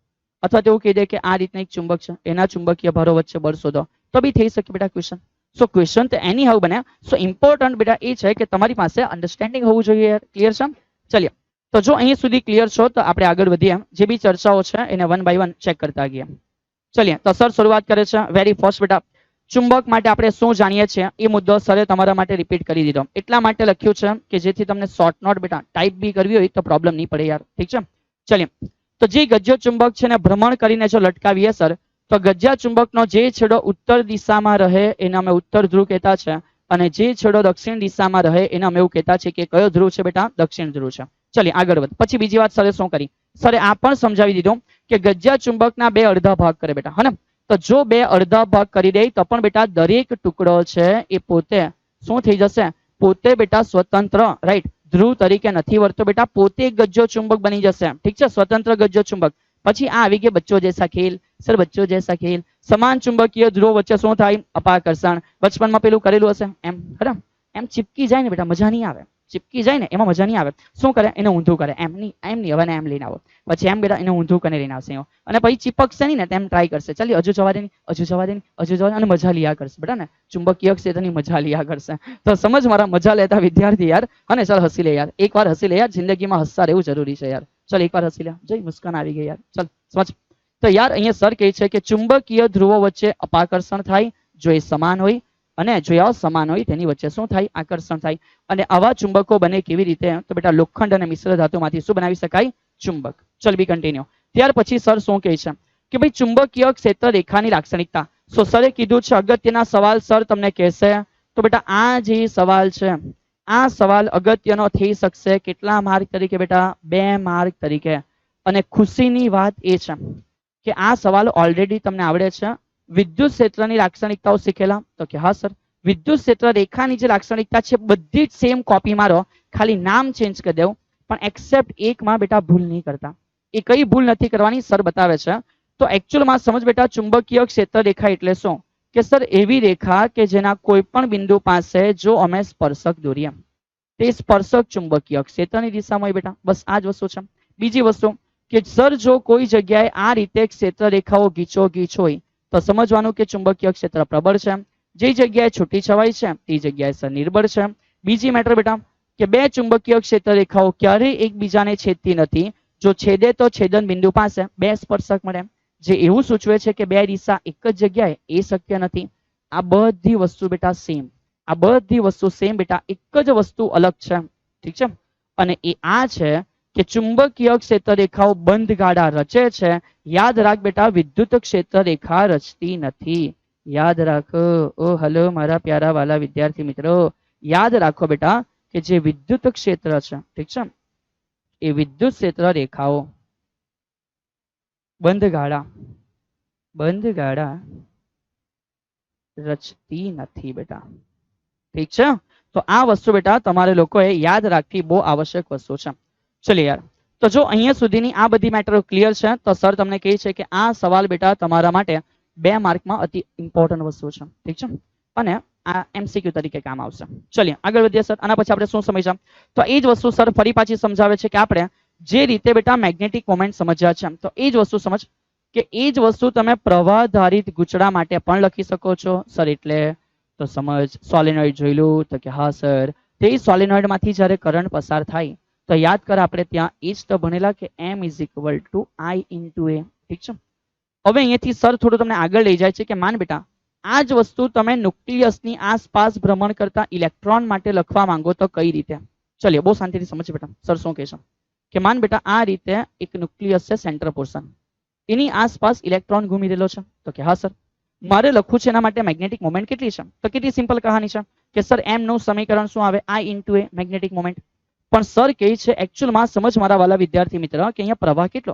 અથવા તેવું કહી દે કે આ રીતના એક ચુંબક છે, એના ચુંબકીય ભારો વચ્ચે બળ શોધો, તો બી થઈ શકે બેટા ક્વેશ્ચન. સો ક્વેશ્ચન તો એની હાઉ બને. સો ઇમ્પોર્ટન્ટ બેટા એ છે કે તમારી પાસે અન્ડરસ્ટેન્ડિંગ હોવું જોઈએ. ક્લિયર છે, ચલિए. તો જો અહીં સુધી ક્લિયર છો તો આપણે આગળ વધીએ, જે બી ચર્ચાઓ છે એને વન બાય વન ચેક કરતા ગયા. ચલિए. તો સર શરૂઆત કરે છે વેરી ફર્સ્ટ બેટા, ચુંબક માટે આપણે શું જાણીએ છીએ એ મુદ્દો સરે તમારા માટે રિપીટ કરી દીધો. એટલા માટે લખ્યું છે કે જેથી તમને શોર્ટ નોટ બેટા ટાઈપ બી કરવી હોય તો પ્રોબ્લેમ નહીં પડે યાર. ઠીક છે, ચલિए. તો જે ગજ્જો ચુંબક છે ને ભ્રમણ કરીને જો લટકાવીએ સર, તો ગજ્જા ચુંબકનો જે છેડો ઉત્તર દિશામાં રહે એને અમે ઉત્તર ધ્રુવ કહેતા છે, અને જે છેડો દક્ષિણ દિશામાં રહે એને અમે એવું કહેતા છે કે કયો ધ્રુવ છે બેટા, દક્ષિણ ધ્રુવ છે. ચલિए આગળ વધ. પછી બીજી વાત સરે શું કરી, સરે આ પણ સમજાવી દીધું કે ગજ્જા ચુંબકના બે અડધા ભાગ કરે બેટા, હે ને. તો જો બે અડધા ભાગ કરી દે તો પણ બેટા દરેક ટુકડો છે એ પોતે શું થઈ જશે, પોતે બેટા સ્વતંત્ર રાઈટ ધ્રુવ તરીકે નથી વર્તો બેટા, પોતે એક ગજ્જો ચુંબક બની જશે. ઠીક છે, સ્વતંત્ર ગજ્જો ચુંબક. પછી આ આવી ગયા બચ્ચો જૈસા ખેલ. સર બચ્ચો જૈસા ખેલ, સમાન ચુંબકીય ધ્રુવ વચ્ચે શું થાય, અપાકર્ષણ. બચપનમાં પેલું કરેલું હશે એમ, બરાબર, એમ ચીપકી જાય ને બેટા મજા નહીં આવે, ચીપકી જાય ને એમાં મજા નહીં આવે. શું કરે, એને ઊંધું કરે, એમ નહીં એમ નહીં, હવે એમ લઈને આવો, પછી એમ બેટા એને ઊંધું કરીને લઈને આવશે અને પછી ચીપકશે નહીં ને તેમ ટ્રાય કરશે, ચાલી હજુ જવા દે નહીં, હજુ જવા દે નહીં, હજુ જવા દે, અને મજા લીયા કરશે બેટા ને, ચુંબકીય ક્ષેત્રની મજા લીયા કરશે. તો સમજ મારા મજા લેતા વિદ્યાર્થી યાર, અને ચાલ હસી લે યાર, એકવાર હસી લે યાર, જિંદગીમાં હસતા રહેવું જરૂરી છે યાર. ચાલ એકવાર હસી લે, જય મુસ્કાન આવી ગઈ યાર. ચાલ સમજ. તો યાર અહીંયા સર કહે છે કે ચુંબકીય ધ્રુવો વચ્ચે અપાકર્ષણ થાય જો એ સમાન હોય, અને જો અસમાન હોય તેની વચ્ચે શું થાય, આકર્ષણ થાય. અને આવા ચુંબકો બને કેવી રીતે, તો બેટા લોખંડ અને મિશ્ર ધાતુમાંથી શું બનાવી શકાય, ચુંબક. ચલ બી કન્ટિન્યુ. ત્યાર પછી સર શું કહે છે કે ભાઈ ચુંબકીય ક્ષેત્ર રેખાની લાક્ષણિકતા. સો સરે કીધું છે અગત્યના સવાલ સર તમને કહેશે, તો બેટા આ જે સવાલ છે આ સવાલ અગત્યનો થઈ શકશે કેટલા માર્ક તરીકે બેટા, 2 માર્ક તરીકે. અને ખુશીની વાત એ છે કે આ સવાલ ઓલરેડી તમને આવડે છે. વિદ્યુત ક્ષેત્રની લાક્ષણિકતાઓ શીખેલા, તો કે હા સર. વિદ્યુત ક્ષેત્ર રેખાની જે લાક્ષણિકતા છે બધી જ સેમ કોપી મારો, ખાલી નામ ચેન્જ કરી દેવું, પણ એક્સેપ્ટ એકમાં બેટા ભૂલ નહીં કરતા. એ કઈ ભૂલ નથી કરવાની સર બતાવે છે. તો એકચ્યુઅલમાં સમજ બેટા ચુંબકીય ક્ષેત્ર રેખા એટલે શું, કે સર એવી રેખા કે જેના કોઈ પણ બિંદુ પાસે જો અમે સ્પર્શક દોરીએ તે સ્પર્શક ચુંબકીય ક્ષેત્રની દિશામાં હોય બેટા, બસ આ જ વસ્તુ છે. બીજી વસ્તુ કે સર જો કોઈ જગ્યાએ આ રીતે ક્ષેત્ર રેખાઓ ગીચો ગીચ હોય તો સમજવાનું કે ચુંબકીય ક્ષેત્ર પ્રબળ છે, જે જગ્યાએ છૂટી છવાઈ છે તે જગ્યાએ સર નિર્બળ છે. બીજી મેટર બેટા કે બે ચુંબકીય ક્ષેત્ર રેખાઓ ક્યારેય એકબીજાને છેદતી નથી, જો છેદે તો છેદન બિંદુ પાસે બે સ્પર્શક મળે, જે એવું સૂચવે છે કે બે દિશા એક જ જગ્યાએ એ શક્ય નથી. આ બધી વસ્તુ બેટા સેમ, આ બધી વસ્તુ સેમ બેટા, એક જ વસ્તુ અલગ છે. ઠીક છે, અને એ આ છે કે ચુંબકીય ક્ષેત્ર રેખાઓ બંધ ગાળા રચે છે. યાદ રાખ બેટા વિદ્યુત ક્ષેત્ર રેખા રચતી નથી. યાદ રાખો. ઓ હલો મારા પ્યારા વાલા વિદ્યાર્થી મિત્રો, યાદ રાખો બેટા કે જે વિદ્યુત ક્ષેત્ર છે, ઠીક છે, એ વિદ્યુત ક્ષેત્ર રેખાઓ બંધ ગાળા રચતી નથી બેટા. ઠીક છે, તો આ વસ્તુ બેટા તમારે લોકોએ યાદ રાખવી બહુ આવશ્યક વસ્તુ છે. ચલિए યાર, તો જો અહીંયા સુધીની આ બધી મેટરો ક્લિયર છે તો સર તમને કહે છે કે આ સવાલ બેટા તમારા માટે 2 માર્કમાં અતિ ઇમ્પોર્ટન્ટ વસ્તુ છે. ઠીક છે, અને આ એમસીક્યુ તરીકે કામ આવશે. ચલિए આગળ વધીએ સર. આના પછી આપણે શું સમજ્યા? તો એ જ વસ્તુ સર ફરી પાછી સમજાવે છે કે આપણે જે રીતે બેટા મેગ્નેટિક મોમેન્ટ સમજ્યા છે તો એ જ વસ્તુ સમજ કે એ જ વસ્તુ તમે પ્રવાહધારિત ગુચડા માટે પણ લખી શકો છો. સર એટલે તો સમજ સોલેનોઇડ જોયેલું? તો કે હા સર. તે સોલેનોઇડ માંથી જ્યારે કરંટ પસાર થાય તો યાદ કર આપણે ત્યાં એ જ તો ભણેલા કે m = I × a. ઠીક છે, હવે અહીંયાથી સર થોડું તમને આગળ લઈ જાય છે કે માન બેટા આ જ વસ્તુ તમે ન્યુક્લિયસની આસપાસ ભ્રમણ કરતા ઇલેક્ટ્રોન માટે લખવા માંગો તો કઈ રીતે? ચલિए બહુ શાંતિથી સમજ બેટા. સર શું કહે છે કે માન બેટા આ રીતે એક ન્યુક્લિયસ છે, સેન્ટર પોર્શન, એની આસપાસ ઇલેક્ટ્રોન ઘૂમી રહેલો છે. તો કે હા સર, મારે લખવું છે એના માટે મેગ્નેટિક મોમેન્ટ કેટલી છે? તો કેટલી સિમ્પલ કહાની છે કે સર m નું સમીકરણ શું આવે? I × a magnetic moment. પણ સર કહે છે એકચ્યુઅલમાં સમજ મારા વાલા વિદ્યાર્થી મિત્ર કે અહીંયા પ્રવાહ કેટલો?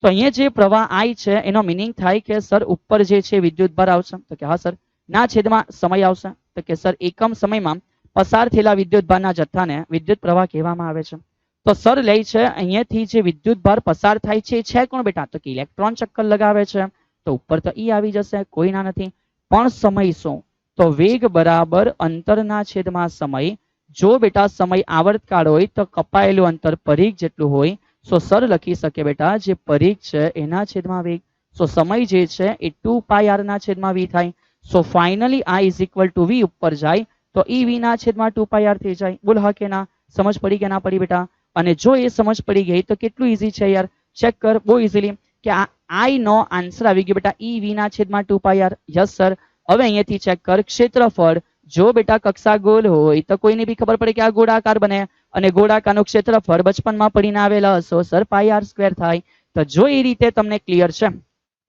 તો અહીંયા જે પ્રવાહ I છે એનો મિનિંગ થાય કે સર ઉપર જે છે વિદ્યુતભાર આવશે. તો કે હા સર. ના છેદમાં સમય આવશે. તો કે સર એકમ સમયમાં પસાર થયેલા વિદ્યુતભારના જથ્થાને વિદ્યુત પ્રવાહ કહેવામાં આવે છે. તો સર લે છે અહીંયાથી જે વિદ્યુતભાર પસાર થાય છે છે કોણ બેટા? તો કે ઇલેક્ટ્રોન ચક્કર લગાવે છે. તો ઉપર તો E આવી જશે, કોઈ ના નથી. પણ સમય શું? તો વેગ બરાબર અંતરના છેદમાં સમય. જો બેટા સમય આવર્તકાળ હોય તો કપાયેલું અંતર પરિઘ જેટલું હોય. સો સર લખી શકે બેટા જે પરિઘ છે એના છેદમાં વેગ. સો સમય જે છે એ 2πr ના છેદમાં v થાય. સો ફાઇનલી I = v ઉપર જાય તો E v ના છેદમાં 2πr થઈ જાય. બોલ હા કે ના? સમજ પડી કે ના પડી બેટા? અને જો એ સમજ પડી ગઈ તો કેટલું ઈઝી છે યાર, ચેક કર બહુ ઈઝીલી કે આ I નો આન્સર આવી ગયો બેટા E v ના છેદમાં 2πr. Yes sir. હવે અહીંયાથી ચેક કર ક્ષેત્રફળ. જો બેટા કક્ષા ગોળ હોય તો કોઈને બી ખબર પડે કે આ ગોળાકાર બને, અને ગોળાકારનું ક્ષેત્રફળ બચપનમાં પડીને આવેલા હશો સર πr² થાય. તો જો એ રીતે તમને ક્લિયર છે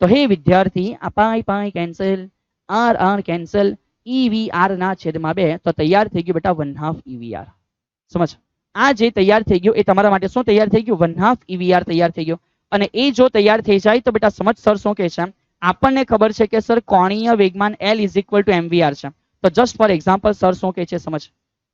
તો હે વિદ્યાર્થી આ પાઈ કેન્સલ, r કેન્સલ, EVR ના છેદમાં 2 તો તૈયાર થઈ ગયું બેટા 1/2 EVR. સમજ? આ જે તૈયાર થઈ ગયું એ તમારા માટે શું તૈયાર થઈ ગયું? 1/2 EVR તૈયાર થઈ ગયું. અને એ જો તૈયાર થઈ જાય તો બેટા સમજ સર શું કહે છે? આપણને ખબર છે કે સર કોણીય વેગમાન L = mvr છે. તો જસ્ટ ફોર એક્ઝામ્પલ સર શું કહે છે સમજ,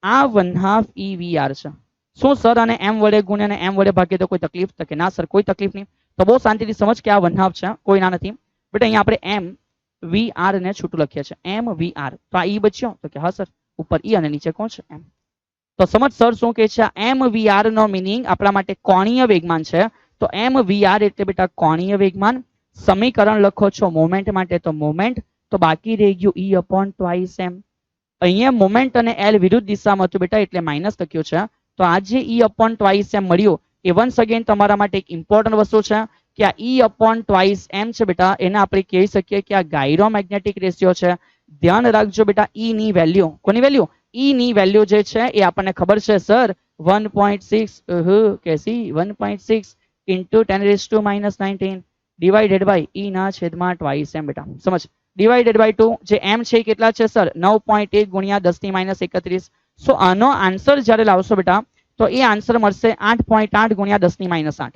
આ 1/2 EVR છે. શું સર આને m વડે ગુણ્યા અને m વડે ભાગીએ તો કોઈ તકલીફ? તો કે ના સર કોઈ તકલીફ નહીં. તો બહુ શાંતિથી સમજ કે આ 1/2 છે, કોઈ ના નથી. બેટા અહીંયા આપણે mvr ને છૂટું લખીએ છીએ mvr. તો આ E બચ્યો? તો કે હા સર. ઉપર E અને નીચે કોણ છે? m. તો સમજ સર શું કહે છે? mvr નો મિનિંગ આપણા માટે કોણીય વેગમાન છે. તો mvr એટલે બેટા કોણીય વેગમાન. સમીકરણ લખો છો મોમેન્ટ માટે તો મોમેન્ટ. તો બાકી રહી ગયું E/2m. અહીંયા મોમેન્ટ અને L વિરુદ્ધ દિશામાં હતું બેટા એટલે માઇનસ લખ્યું છે. તો આ જે E/2m મળ્યું એ વન્સ અગેન તમારા માટે એક ઇમ્પોર્ટન્ટ વસ્તુ છે કે આ E/2m છે બેટા એને આપણે કહી શકીએ કે આ ગાયરોમેગ્નેટિક રેશિયો છે. ધ્યાન રાખજો બેટા E ની વેલ્યુ, કોની વેલ્યુ? E ની વેલ્યુ જે છે એ આપણને ખબર છે સર 1.6 કેસી 1.6 × 10⁻⁻19 ડિવાઇડેડ બાય E ના છેદમાં 2m બેટા. સમજ? ડિવાઇડેડ બાય 2 જે m છે કેટલા છે સર? 9.1 × 10⁻31. સો આનો આન્સર જ્યારે લાવશો બેટા તો એ આન્સર મળશે 8.8 × 10⁻8.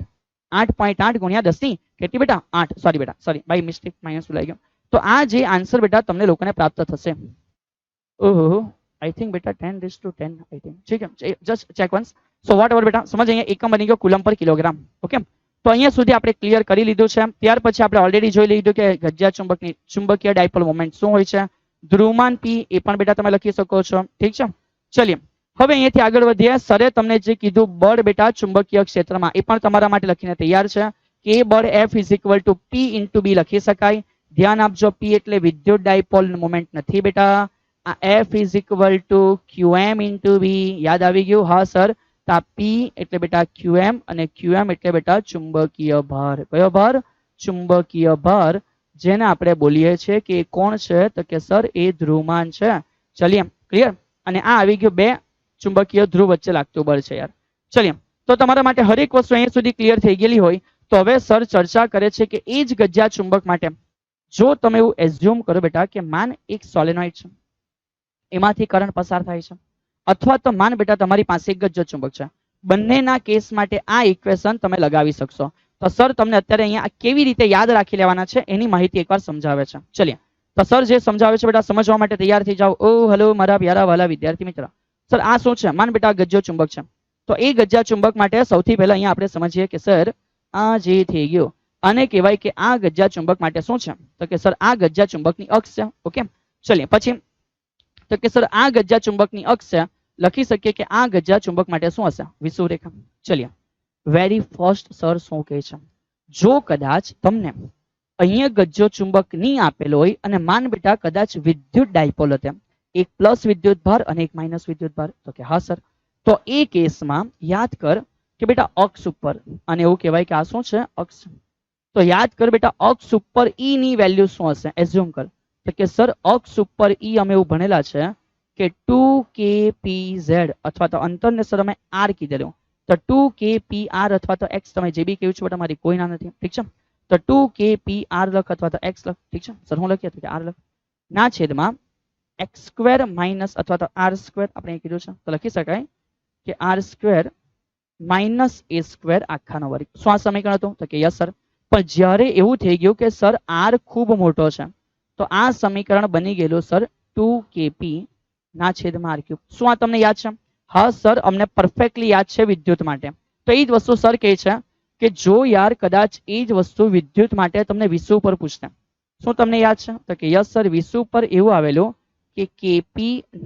8.8 × 10 ની કેટલી બેટા? 8. સોરી બેટા, સોરી બાય મિસ્ટેક માઇનસ બોલાઈ ગયો. તો આ જે આન્સર બેટા તમને લોકોને પ્રાપ્ત થશે. ઓહો આઈ થિંક બેટા 10⁻10 આઈ થિંક. ઠીક છે, just check once. So what ever બેટા સમજ અહીંયા એકમ બની ગયો કુલમ પર કિલોગ્રામ. ઓકે, તો અહીંયા સુધી આપણે ક્લિયર કરી લીધું છે. ત્યાર પછી આપણે ઓલરેડી જોઈ લીધું કે ગજ્યા ચુંબકની ચુંબકીય ડાયપોલ મોમેન્ટ શું હોય છે. ધ્રુવમાન P એ પણ બેટા તમે લખી શકો છો. ઠીક છે, ચલિए હવે અહીંયાથી આગળ વધીએ. સરે તમને જે કીધું બળ બેટા ચુંબકીય ક્ષેત્રમાં એ પણ તમારા માટે લખીને તૈયાર છે કે બળ F = P × B લખી શકાય. ધ્યાન આપજો P એટલે વિદ્યુત ડાયપોલ મોમેન્ટ નથી બેટા. આ F = qm × B. યાદ આવી ગયું? હા સર. તો P એટલે બેટા qm અને qm એટલે બેટા ચુંબકીય ભાર. કયો ભાર? ચુંબકીય ભાર. જેને આપણે બોલીએ છીએ કે કોણ છે? તો કે સર એ ધ્રુવમાન છે. ચલિए ક્લિયર. અને આ આવી ગયું બે ચુંબકીય ધ્રુવ વચ્ચે લાગતું બળ છે યાર. ચલિए તો તમારા માટે હરેક વસ્તુ અહીંયા સુધી ક્લિયર થઈ ગયેલી હોય તો હવે સર ચર્ચા કરે છે કે એ જ ગજ્જા ચુંબક માટે જો તમે એવું એઝ્યુમ કરો બેટા કે માન એક સોલેનોઇડ છે, એમાંથી કરંટ પસાર થાય છે, અથવા તો માન બેટા તમારી પાસે એક ગજ્જો ચુંબક છે. બંનેના કેસ માટે આ ઇક્વેશન તમે લગાવી શકશો. તો સર તમને અત્યારે અહીંયા કેવી રીતે યાદ રાખી લેવાના છે એની માહિતી એકવાર સમજાવે છે. ચલિए તો સર જે સમજાવે છે બેટા સમજવા માટે તૈયાર થઈ જાઓ. ઓ હેલો મારા પ્યારા વાલા વિદ્યાર્થી મિત્ર. સર આ શું છે? માન બેટા ગજ્જો ચુંબક છે. તો એ ગજ્જા ચુંબક માટે સૌથી પહેલા અહીંયા આપણે સમજીએ કે સર આ જે થઈ ગયો આને કહેવાય કે આ ગજ્જા ચુંબક માટે શું છે? તો કે સર આ ગજ્જા ચુંબકની અક્ષ છે. ઓકે ચલિए પછી તો કે સર આ ગજ્જા ચુંબકની અક્ષ છે. લખી શકીએ કે આ ગજ્જા ચુંબક માટે શું હશે? વિષુવરેખા. ચલિए વેરી ફર્સ્ટ સર શું કહે છે? જો કદાચ તમને અહીંયા ગજ્જો ચુંબક નહીં આપેલો હોય અને માન બેટા કદાચ વિદ્યુત ડાયપોલ હતો, એક પ્લસ વિદ્યુત ભાર અને એક માઇનસ વિદ્યુત ભાર, તો કે હા સર. તો એ કેસમાં યાદ કર કે બેટા અક્ષ ઉપર, અને એવું કહેવાય કે આ શું છે? અક્ષ. તો યાદ કર બેટા અક્ષ ઉપર ઈ ની વેલ્યુ શું હશે? એઝ્યુમ કર. તો કે સર અક્ષ ઉપર ઈ અમે એવું ભણેલા છે કે 2kpz અથવા તો અંતરને સર અમે r કીધેલું. તો 2kpr અથવા તો x તમે જે બી કહ્યું છે બેટા મારી કોઈ ના નથી. ઠીક છે. તો 2kpr લખ અથવા તો x લખ. ઠીક છે સર હું લખીએ તો કે r લખ ના છેદમાં x સ્ક્વેર માઇનસ અથવા તો r સ્ક્વેર આપણે કીધું છે તો લખી શકાય કે r square minus a square આખાનો વર્ગ. શું આ સમીકરણ હતું? તો કે યસ સર. પણ જ્યારે એવું થઈ ગયું કે સર r ખૂબ મોટો છે તો આ સમીકરણ બની ગયેલું સર 2kp ના છેદમાં r ક્યુબ. શું આ તમને યાદ છે? હા સર અમને પરફેક્ટલી યાદ છે વિદ્યુત માટે. તો એ જ વસ્તુ સર કહે છે કે જો યાર કદાચ એ જ વસ્તુ વિદ્યુત માટે તમને વિષુ પર પૂછતે, શું તમને યાદ છે? તો કે યસ સર વિષુ પર એવું આવેલું કે kp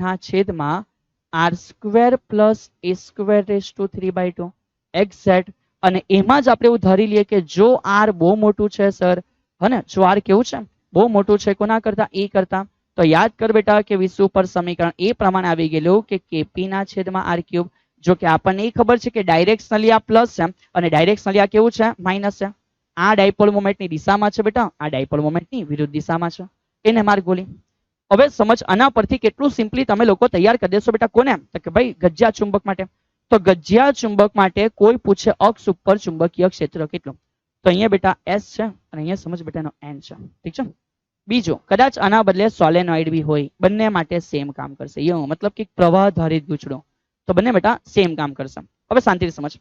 ના છેદમાં r square plus a square raise to 3/2 exact. અને એમાં જ આપણે એવું ધારી લઈએ કે જો r બહુ મોટું છે સર, હને જો r કેવું છે? બહુ મોટું છે કોના કરતા? એ કરતા. તો યાદ કર બેટા કે વિષુ પર સમીકરણ એ પ્રમાણે આવી ગયેલું કે kp ના છેદમાં r ક્યુબ. જો કે આપણને એ ખબર છે કે ડાયરેક્શનલી આ પ્લસ છે અને ડાયરેક્શનલી આ કેવું છે? માઇનસ છે. આ ડાયપોલ મોમેન્ટની દિશામાં છે બેટા, આ ડાયપોલ મોમેન્ટની વિરુદ્ધ દિશામાં છે. એને માર્ક ગોલી. હવે સમજ આના પરથી કેટલું સિમ્પલી તમે લોકો તૈયાર કરી દેશો બેટા. કોને? તો કે ભાઈ ગજ્જા ચુંબક માટે. તો ગજ્જા ચુંબક માટે કોઈ પૂછે અક્ષ ઉપર ચુંબકીય ક્ષેત્ર કેટલું? તો અહીંયા બેટા s છે અને અહીંયા સમજ બેટાનો n છે. ઠીક છે. બીજું કદાચ આના બદલે સોલેનોઇડ બી હોય, બંને માટે સેમ કામ કરશે. યો મતલબ કે પ્રવાહ ધારિત ગૂંચળો, તો બંને બેટા સેમ કામ કરશે. હવે શાંતિથી સમજ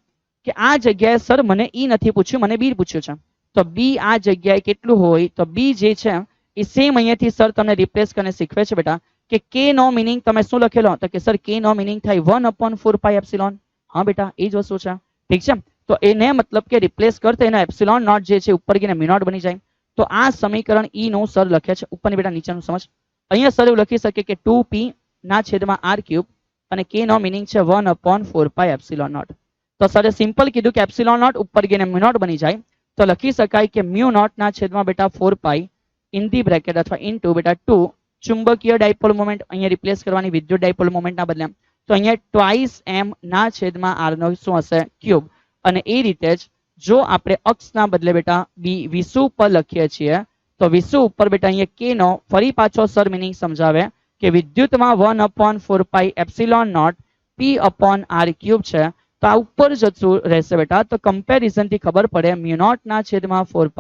કે આ જગ્યાએ સર મને ઈ નથી પૂછ્યું, મને બી પૂછ્યું છે. તો બી આ જગ્યાએ કેટલું હોય? તો બી જે છે એ સેમ અહીંયાથી સર તમને રિપ્લેસ કરીને શીખવે છે બેટા કે k નો મિનિંગ તમે શું લખેલો? તો કે સર k નો મિનિંગ થાય 1/4πε. હા બેટા એ જ વસ્તુ છે. ઠીક છે. તો એને મતલબ કે રિપ્લેસ કરતા એનો એપ્સિલોન નોટ જે છે ઉપર ગઈને મ્યુ નોટ બની જાય. તો આ સમીકરણ ઈ નું સર લખે છે ઉપરની બેટા નીચેનું સમજ. અહીંયા સર એવું લખી શકે કે 2p ના છેદમાં r ક્યુબ અને k નો મિનિંગ છે 1/4πε0. તો સરે સિમ્પલ કીધું કે એપ્સિલોન નોટ ઉપર ગઈને મ્યુ નોટ બની જાય. તો લખી શકાય કે મ્યુ નોટ ના છેદમાં બેટા 4π ઇન ધી બ્રેકેટ અથવા ઇનટુ બેટા 2 ચુંબકીય ડાયપોલ મોમેન્ટ અહીંયા રિપ્લેસ કરવાની વિદ્યુત ડાયપોલ મોમેન્ટ ના બદલે. તો અહીંયા ટ્વાઇસ m ના છેદમાં r નો શું હશે? ક્યુબ. અને એ રીતે જ જો આપણે અક્ષના બદલે બેટા વિષુ પર લખીએ છીએ તો વિષુ ઉપર બેટા અહીંયા k નો ફરી પાછો સર મિનિંગ સમજાવે કે વિદ્યુતમાં 1/4πε0 p/r ક્યુબ છે. તો આ ઉપર જતું રહેશે બેટા. તો કમ્પેરિઝન થી ખબર પડે મ્યુ નોટ ના છેદમાં 4π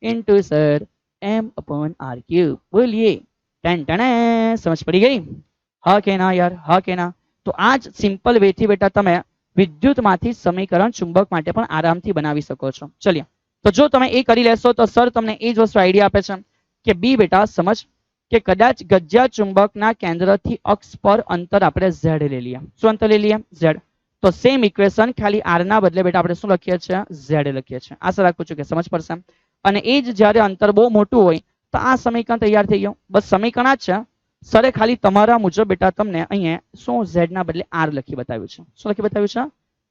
ઇન્ટુ સર m/r ક્યુબ. બોલીએ ટેન ટેન. સમજ પડી ગઈ? હા કે ના યાર? હા કે ના? તો આ જ સિમ્પલ વે થી બેટા તમે વિદ્યુતમાંથી સમીકરણ ચુંબક માટે પણ આરામથી બનાવી શકો છો. ચલિए તો જો તમે એ કરી લેશો તો સર તમને એ જ વસ્તુ આઈડિયા આપે છે કે બી બેટા સમજ કે કદાચ ગજ્જા ચુંબકના કેન્દ્રથી અક્ષ પર અંતર આપણે z લઈ લઈએ. શું અંતર લઈ લઈએ? z. તો સેમ ઇક્વેશન ખાલી r ના બદલે બેટા આપણે શું લખીએ છીએ? z લખીએ છીએ. આશા રાખું છું કે સમજ પડશે. અને એ જ જ્યારે અંતર બહુ મોટું હોય તો આ સમીકરણ તૈયાર થઈ ગયું. બસ સમીકરણ જ છે. સરે ખાલી તમારા મુજબ બેટા તમને અહીંયા શું z ના બદલે r લખી બતાવ્યું છે. શું લખી બતાવ્યું છે?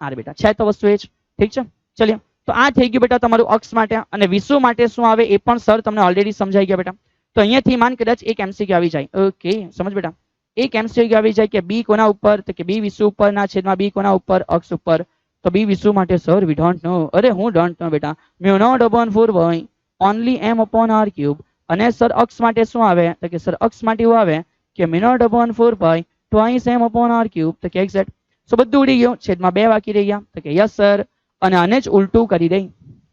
r બેટા. છે તો વસ્તુ એ જ. ઠીક છે. ચલિए તો આ થઈ ગયું બેટા તમારું અક્ષ માટે. અને વિષુ માટે શું આવે એ પણ સર તમને ઓલરેડી સમજાઈ ગયા બેટા. તો અહીંયાથી માન કદાચ એક MCQ આવી જાય. ઓકે સમજ બેટા. એક MCQ આવી જાય કે બી કોના ઉપર? તો કે બી વિષુ ઉપર ના છેદમાં બી કોના ઉપર? અક્ષ ઉપર. તો બી વિષુ માટે સર વી ડોન્ટ નો. અરે હું ડોન્ટ નો બેટા. Mu naught upon 4 only m/r cube. અને સર અક્ષ માટે શું આવે? તો કે સર અક્ષ માટે એવું આવે કે mu naught upon 4π twice m/r cube. તો કે એક્ઝેક્ટ. સો બધું ઉડી ગયું. છેદમાં 2 બાકી રહી ગયા. તો કે યસ સર. અને આને જ ઉલટું કરી દઈ.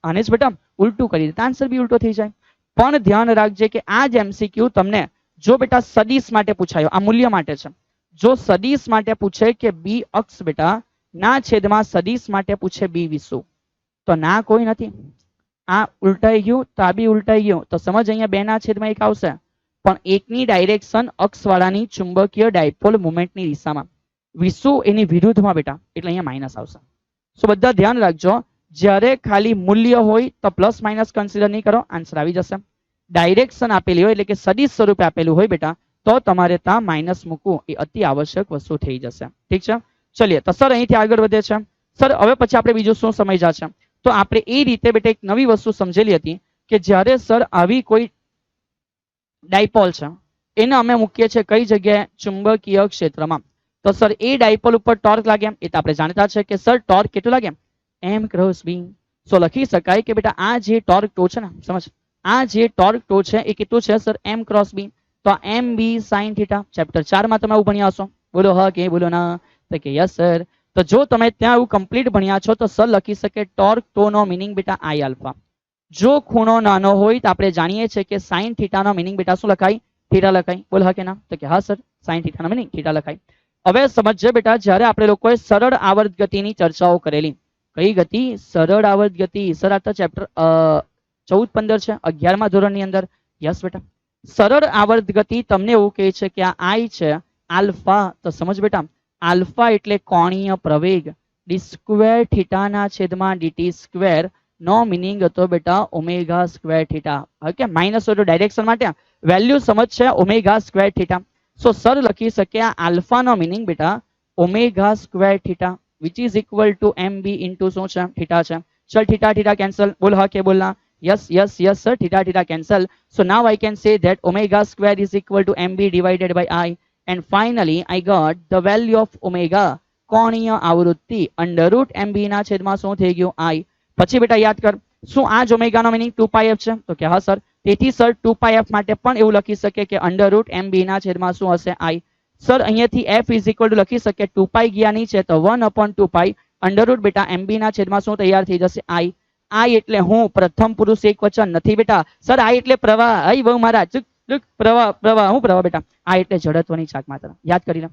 આને જ બેટા ઉલટું કરી દે. આન્સર બી ઉલટો થઈ જાય. પણ ધ્યાન રાખજે કે આ જ MCQ તમને જો બેટા સદિશ માટે પૂછાયો, આ મૂલ્ય માટે છે. જો સદિશ માટે પૂછે કે બી અક્ષ બેટા ના છેદમાં સદિશ માટે પૂછે બી વિષુ, તો ના કોઈ નથી. આ ઉલટાઈ ગયું તો આ બી ઉલટાઈ ગયું તો સમજ અહીંયા 2 ના છેદમાં 1 આવશે, પણ એકની ડાયરેક્શન અક્ષવાળાની ચુંબકીય ડાયપોલ મોમેન્ટની દિશામાં, વિષુ એની વિરુદ્ધમાં બેટા, એટલે અહીંયા માઇનસ આવશે. સો બધા ધ્યાન રાખજો, જ્યારે ખાલી મૂલ્ય હોય તો પ્લસ માઇનસ કન્સિડર નહીં કરો, આન્સર આવી જશે. ડાયરેક્શન આપેલી હોય એટલે કે સદિશ સ્વરૂપે આપેલું હોય બેટા, તો તમારે ત્યાં માઇનસ મૂકવું એ અતિ આવશ્યક વસ્તુ થઈ જશે. ઠીક છે, ચલીએ. તો સર અહીંથી આગળ વધે છે. સર હવે પછી આપણે બીજું શું સમજ્યા છે? તો આપણે એ રીતે બેટા એક નવી વસ્તુ સમજેલી હતી કે જ્યારે સર આવી કોઈ ડાયપોલ છે એને અમે મૂકીએ છીએ કઈ જગ્યાએ? ચુંબકીય ક્ષેત્રમાં. તો સર એ ડાયપોલ ઉપર ટોર્ક લાગે એ તો આપણે જાણતા છે કે સર ટોર્ક કેટલું લાગે? m cross b. સો લખી શકાય કે બેટા આ જે ટોર્ક ટો છે ને, સમજ, આ જે ટોર્ક ટો છે એ કેટલું છે સર? m cross b. તો m b sin theta. Chapter 4 માં તમે આવું ભણ્યા હશો. બોલો હા કે બોલો ના? તો કે યસ સર. તો જો તમે ત્યાં એવું કમ્પ્લીટ ભણ્યા છો તો સર લખી શકે ટોર્ક ટો નો મીનિંગ બેટા i આલ્ફા. જો ખૂણો નાનો હોય તો આપણે જાણીએ છીએ કે sin થીટા નો મીનિંગ બેટા શું લખાય? થીટા લખાય. બોલ હા કે ના? તો કે હા સર, sin થીટા નો મીનિંગ થીટા લખાય. હવે સમજજો બેટા, જ્યારે આપણે લોકોએ સરળ આવર્ત ગતિની ચર્ચાઓ કરેલી, કઈ ગતિ? સરળ આવર્ત ગતિ. સર આ તો ચેપ્ટર 14-15 છે 11મા ધોરણની અંદર. યસ બેટા, સરળ આવર્ત ગતિ તમને એવું કહે છે કે આ i છે આલ્ફા. તો સમજ બેટા, આલ્ફા એટલે કોણીય પ્રવેગ. ડી સ્ક્વેર થીટાના છેદમાં ડીટી સ્ક્વેર નો મીનિંગ હતો બેટા omega square theta. Okay, minus હોય તો ડાયરેક્શન માટે વેલ્યુ સમજ છે ઓમેગા સ્ક્વેર થીટા. સો સર લખી શકે આ આલ્ફા નો મીનિંગ બેટા omega square theta, which is equal to mb into શું છે? થીટા છે. ચલ થીટા થીટા કેન્સલ. બોલ હા કે બોલના? yes yes yes sir, theta theta cancel. So now I can say that omega square is equal to mb divided by I, and finally I got the value of omega કોણીય આવૃત્તિ અંડર રૂટ mb ના છેદમાં શું થઈ ગયું? I. પછી બેટા યાદ કર, શું આ જ ઓમેગા નો મીનિંગ 2πf છે? તો કે હા સર. તેથી સર 2πf માટે પણ એવું લખી શકે કે અંડર રૂટ mb ના છેદમાં શું હશે? I. સર અહીંયાથી f ઇઝ ઇક્વલ ટુ લખી શકે 2π ગયા નીચે તો 1/2π અંડર રૂટ બેટા mb ના છેદમાં શું તૈયાર થઈ જશે? I. I એટલે હું પ્રથમ પુરુષ એક વચન નથી બેટા. સર I એટલે પ્રવાહ. અહીં બહુ મારા પ્રવાહ પ્રવાહ હું પ્રવાહ બેટા. I એટલે જડત્વની ચાક માત્ર. યાદ કરી લે,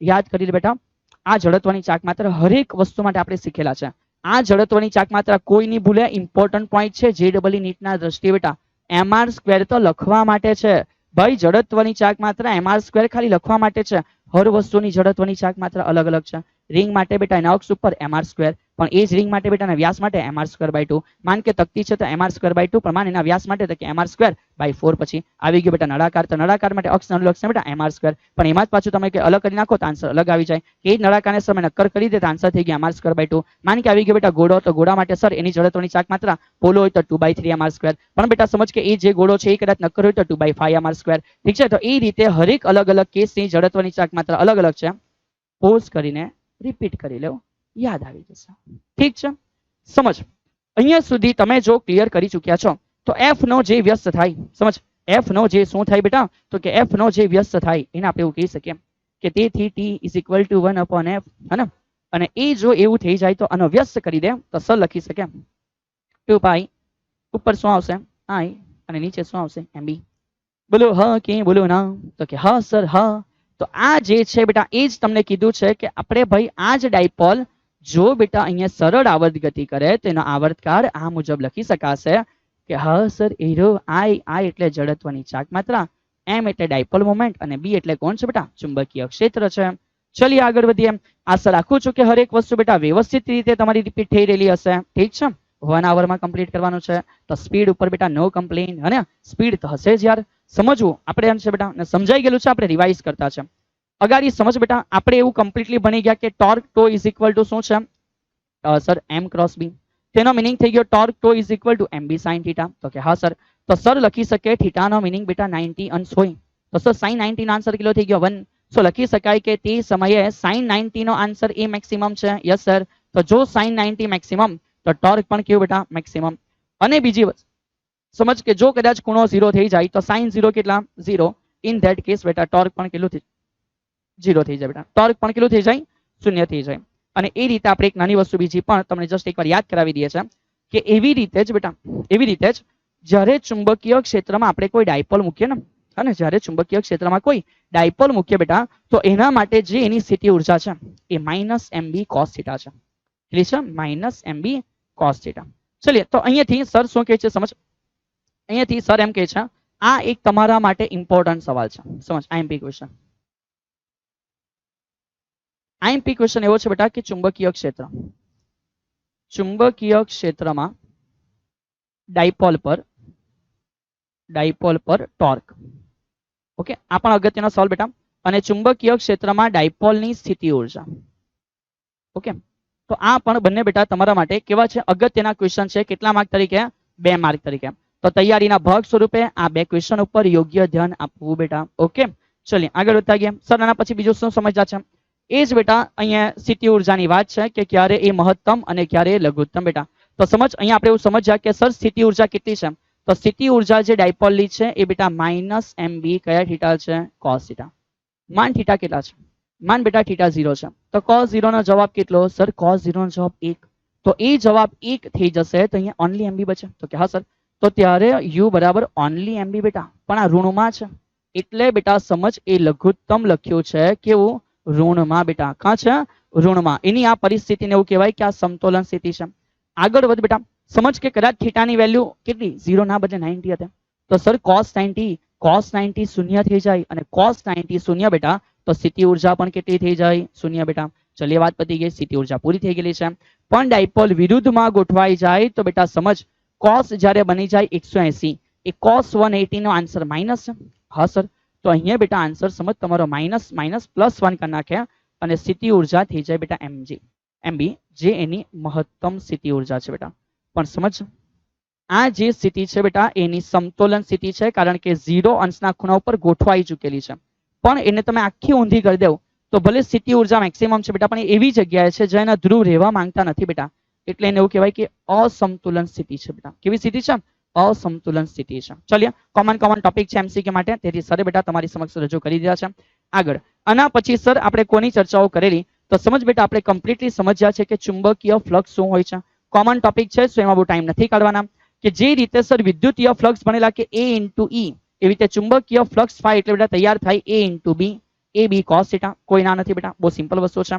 યાદ કરી લે બેટા. આ જડત્વની ચાક માત્ર હરેક વસ્તુ માટે આપણે શીખેલા છે. આ જડત્વની ચાક માત્ર કોઈ નહીં ભૂલે. ઇમ્પોર્ટન્ટ પોઈન્ટ છે JEE નીટના દ્રષ્ટિએ બેટા. mr સ્ક્વેર તો લખવા માટે છે ભાઈ. જડત્વની ચાક માત્ર mr સ્ક્વેર ખાલી લખવા માટે છે. હર વસ્તુની જડત્વની ચાક માત્ર અલગ અલગ છે. રિંગ માટે બેટા એના અક્ષ ઉપર mr સ્ક્વેર, પણ એ જ રિંગ માટે બેટા એના વ્યાસ માટે mr સ્ક્વેર બાય 2. માન કે તકતી છે તો mr સ્ક્વેર બાય 2, પણ માન એના વ્યાસ માટે તો કે mr સ્ક્વેર બાય 4. પછી આવી ગયો બેટા નળાકાર. તો નળાકાર માટે અક્ષ અનુલક્ષ છે બેટા mr સ્ક્વેર, પણ એમાં જ પાછું તમે કે અલગ કરી નાખો તો આન્સર અલગ આવી જાય. કે એ જ નળાકારને સર નક્કર કરી દે તો આન્સર થઈ ગયા mr સ્ક્વેર બાય 2. માન કે આવી ગયો બેટા ગોળો, તો ગોળા માટે સર એની જડત્વની ચાક માત્ર પોલો હોય તો 2/3 mr સ્ક્વેર, પણ બેટા સમજ કે એ જે ગોળો છે એ કદાચ નક્કર હોય તો 2/5 mr સ્ક્વેર. ઠીક છે, તો એ રીતે હરેક અલગ અલગ કેસની જડત્વની ચાક માત્ર અલગ અલગ છે. પોઝ કરીને રિપીટ કરી લો, યાદ આવી જશે. ઠીક છે, સમજ. અહીંયા સુધી તમે જો ક્લિયર કરી ચૂક્યા છો તો f નો જે વ્યસ્ત થાય, સમજ, f નો જે શું થાય બેટા? તો કે f નો જે વ્યસ્ત થાય એને આપણે એવું કહી શકીએ કે તેથી t is equal to 1/f, હે ને? અને એ જો એવું થઈ જાય તો આનો વ્યસ્ત કરી દે તો સર લખી શકે 2π. ઉપર શું આવશે? I, અને નીચે શું આવશે? mb. બોલો હા કે બોલો ના? તો કે હા સર હા. તો આ જે છે બેટા એ જ તમને કીધું છે કે આપણે ભાઈ આ જ ડાયપોલ જો બેટા અહીંયા સરળ આવર્ત ગતિ કરે તો એનો આવર્તકાળ આ મુજબ લખી શકાશે કે હા સર એરો I એટલે જડત્વની ચાક માત્રા, m એટલે ડાયપોલ મોમેન્ટ, અને b એટલે કોણ છે બેટા? ચુંબકીય ક્ષેત્ર છે. ચલિए આગળ વધીએ. આશા રાખું છું કે હરેક વસ્તુ બેટા વ્યવસ્થિત રીતે તમારી રિપીટ થઈ રહેલી હશે. ઠીક છે, 1 આવરમાં કમ્પ્લીટ કરવાનું છે. તો સ્પીડ ઉપર બેટા નો કમ્પ્લેન, હે ને? સ્પીડ તો હશે જ યાર. સમજવું આપણે એમ છે બેટા, ને સમજાઈ ગયેલું છે. આપણે રિવાઇઝ કરતા છે અગાડી. સમજ બેટા, આપણે એવું કમ્પ્લીટલી ભણી ગયા કે torque toe is equal two શું છે સર? m cross b. તેનો મીનિંગ થઈ ગયો torque toe is equal two mb sin theta. તો કે હા સર. તો સર લખી શકે થીટા નો મીનિંગ બેટા 90 અંશ હોય તો સર sin 90 નો આન્સર કેટલો થઈ ગયો? 1. સો લખી શકાય કે તે સમયે sin 90 નો આન્સર એ મેક્સિમમ છે. Yes sir. તો જો sin 90 મેક્સિમમ તો ટોર્ક પણ કેવું બેટા? મેક્સિમમ. અને બીજી વસ્તુ સમજ કે જો કદાચ ખૂણો 0 થઈ જાય તો sin 0 કેટલા? 0. ઇન ધેટ કેસ બેટા ટોર્ક પણ કેટલું થઈ 0 થઈ જાય બેટા. ટોર્ક પણ કેટલું થઈ જાય? 0 થઈ જાય. અને એ રીતે આપણે એક નાની વસ્તુ બીજી પણ તમને જસ્ટ એકવાર યાદ કરાવી દઈએ છે કે એવી રીતે જ બેટા, એવી રીતે જ જ્યારે ચુંબકીય ક્ષેત્રમાં આપણે કોઈ ડાયપોલ મૂકીએ ને, અને જ્યારે ચુંબકીય ક્ષેત્રમાં કોઈ ડાયપોલ મૂકીએ બેટા, તો એના માટે જે એની સ્થિતિ ઉર્જા છે એ -mb cos થીટા છે. કેટલી છે? -mb cos theta. ચલિए તો અહીંયાથી સર શું કહે છે સમજ, અહીંયાથી સર એમ કહે છે આ એક તમારા માટે ઇમ્પોર્ટન્ટ સવાલ છે, સમજ આઈએમપી ક્વેશ્ચન. આઈએમપી ક્વેશ્ચન એવો છે બેટા કે ચુંબકીય ક્ષેત્રમાં ડાયપોલ પર ટોર્ક. ઓકે, આ પણ અગત્યનો સવાલ બેટા. અને ચુંબકીય ક્ષેત્રમાં ડાયપોલની સ્થિતિ ઉર્જા. ઓકે, તો આ પણ બંને બેટા તમારા માટે કેવા છે, અગત્યના ક્વેશ્ચન છે. કેટલા માર્ક તરીકે? 2 માર્ક તરીકે. તો તૈયારીના ભાગ સ્વરૂપે આ 2 ક્વેશ્ચન ઉપર યોગ્ય ધ્યાન આપવું બેટા. ઓકે, ચલિए આગળ વધતા ગયા. સર આના પછી બીજું શું સમજ્યા છે? એ જ બેટા અહીંયા સ્થિતિ ઉર્જાની વાત છે કે ક્યારે એ મહત્તમ અને ક્યારે એ લઘુત્તમ બેટા. તો સમજ અહીંયા આપણે એવું સમજ્યા કે સર સ્થિતિ ઉર્જા કેટલી છે? તો સ્થિતિ ઉર્જા જે ડાયપોલની છે એ બેટા -mb કયા થીટા છે? cos theta. માન થીટા કેટલા છે? માન બેટા થીટા 0 છે. તો cos 0 નો જવાબ કેટલો? સર cos 0 નો જવાબ 1. તો એ જવાબ 1 થઈ જશે તો અહીંયા ઓનલી mb બચે. તો કે હા સર, તો ત્યારે u બરાબર ઓનલી mb બેટા. પણ આ ઋણમાં છે એટલે બેટા સમજ એ લઘુત્તમ લખ્યું છે. કેવું? ઋણમાં બેટા. કાં છે? ઋણમાં. એની આ પરિસ્થિતિને એવું કહેવાય કે આ સમતોલન સ્થિતિ છે. આગળ વધ બેટા. સમજ કે કદાચ થીટાની વેલ્યુ કેટલી 0 ના બદલે 90 હતી તો સર cos 90 શૂન્ય થઈ જાય અને cos 90 શૂન્ય બેટા તો સ્થિતિ ઉર્જા પણ કેટલી થઈ જાય? શૂન્ય બેટા. ચલિए વાત પતી ગઈ, સ્થિતિ ઉર્જા પૂરી થઈ ગયેલી છે. પણ ડાયપોલ વિરુદ્ધમાં ગોઠવાઈ જાય તો બેટા સમજ cos જ્યારે બની જાય 180 એ cos 180 નો આન્સર માઇનસ છે. હા સર, તો અહીંયા બેટા આન્સર સમજ તમારો માઇનસ +1 કરી નાખ્યા અને સ્થિતિ ઉર્જા થઈ જાય બેટા mb જે એની મહત્તમ સ્થિતિ ઉર્જા છે બેટા. પણ સમજ આ જે સ્થિતિ છે બેટા એની સમતોલન સ્થિતિ છે કારણ કે 0 અંશના ખૂણા ઉપર ગોઠવાઈ ચૂકેલી છે. પણ એને તમે આખી ઊંધી કરી દેવ તો ભલે સ્થિતિ ઉર્જા મેક્સિમમ છે બેટા પણ એવી જગ્યાએ છે જ્યાં એના ધ્રુવ રહેવા માંગતા નથી બેટા. એટલે એને એવું કહેવાય કે અસમતુલન સ્થિતિ છે બેટા. કેવી સ્થિતિ છે? અસમતુલન સ્થિતિ છે. ચલિए કોમન ટોપિક છે એમસીક્યુ માટે, તેથી સર બેટા તમારી સમક્ષ રજૂ કરી દીધા છે. આગળ આના પછી સર આપણે કોની ચર્ચાઓ કરેલી? તો સમજ બેટા આપણે કમ્પ્લીટલી સમજ્યા છે કે ચુંબકીય ફ્લક્સ શું હોય છે. કોમન ટોપિક છે, સો એમાં બહુ ટાઈમ નથી કાઢવાના. કે જે રીતે સર વિદ્યુતીય ફ્લક્સ ભણેલા કે a * e, એવી રીતે ચુંબકીય ફ્લક્સ ફાઈ એટલે બેટા તૈયાર થાય a * b, ab cos θ. કોઈ ના નથી બેટા, બહુ સિમ્પલ વસ્તુ છે.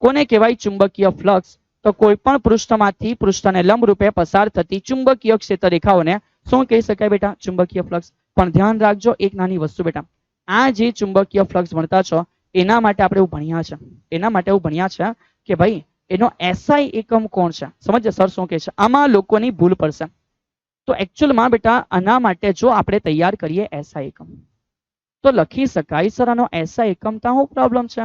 કોને કહેવાય ચુંબકીય ફ્લક્સ? તો કોઈ પણ પૃષ્ઠમાંથી પૃષ્ઠને લંબ રૂપે પસાર થતી ચુંબકીય ક્ષેત્ર રેખાઓને શું કહી શકાય બેટા? ચુંબકીય ફ્લક્સ. પણ ધ્યાન રાખજો એક નાની વસ્તુ બેટા, આ જે ચુંબકીય ફ્લક્સ ભણતા છો એના માટે આપણે એવું ભણ્યા છે કે ભાઈ એનો SI એકમ કોણ છે? સમજ્યા સર શું કહે છે? આમાં લોકોની ભૂલ પડશે. તો એકચ્યુઅલમાં બેટા આના માટે જો આપણે તૈયાર કરીએ SI એકમ તો લખી શકાય સર આનો SI એકમ તો શું પ્રોબ્લેમ છે?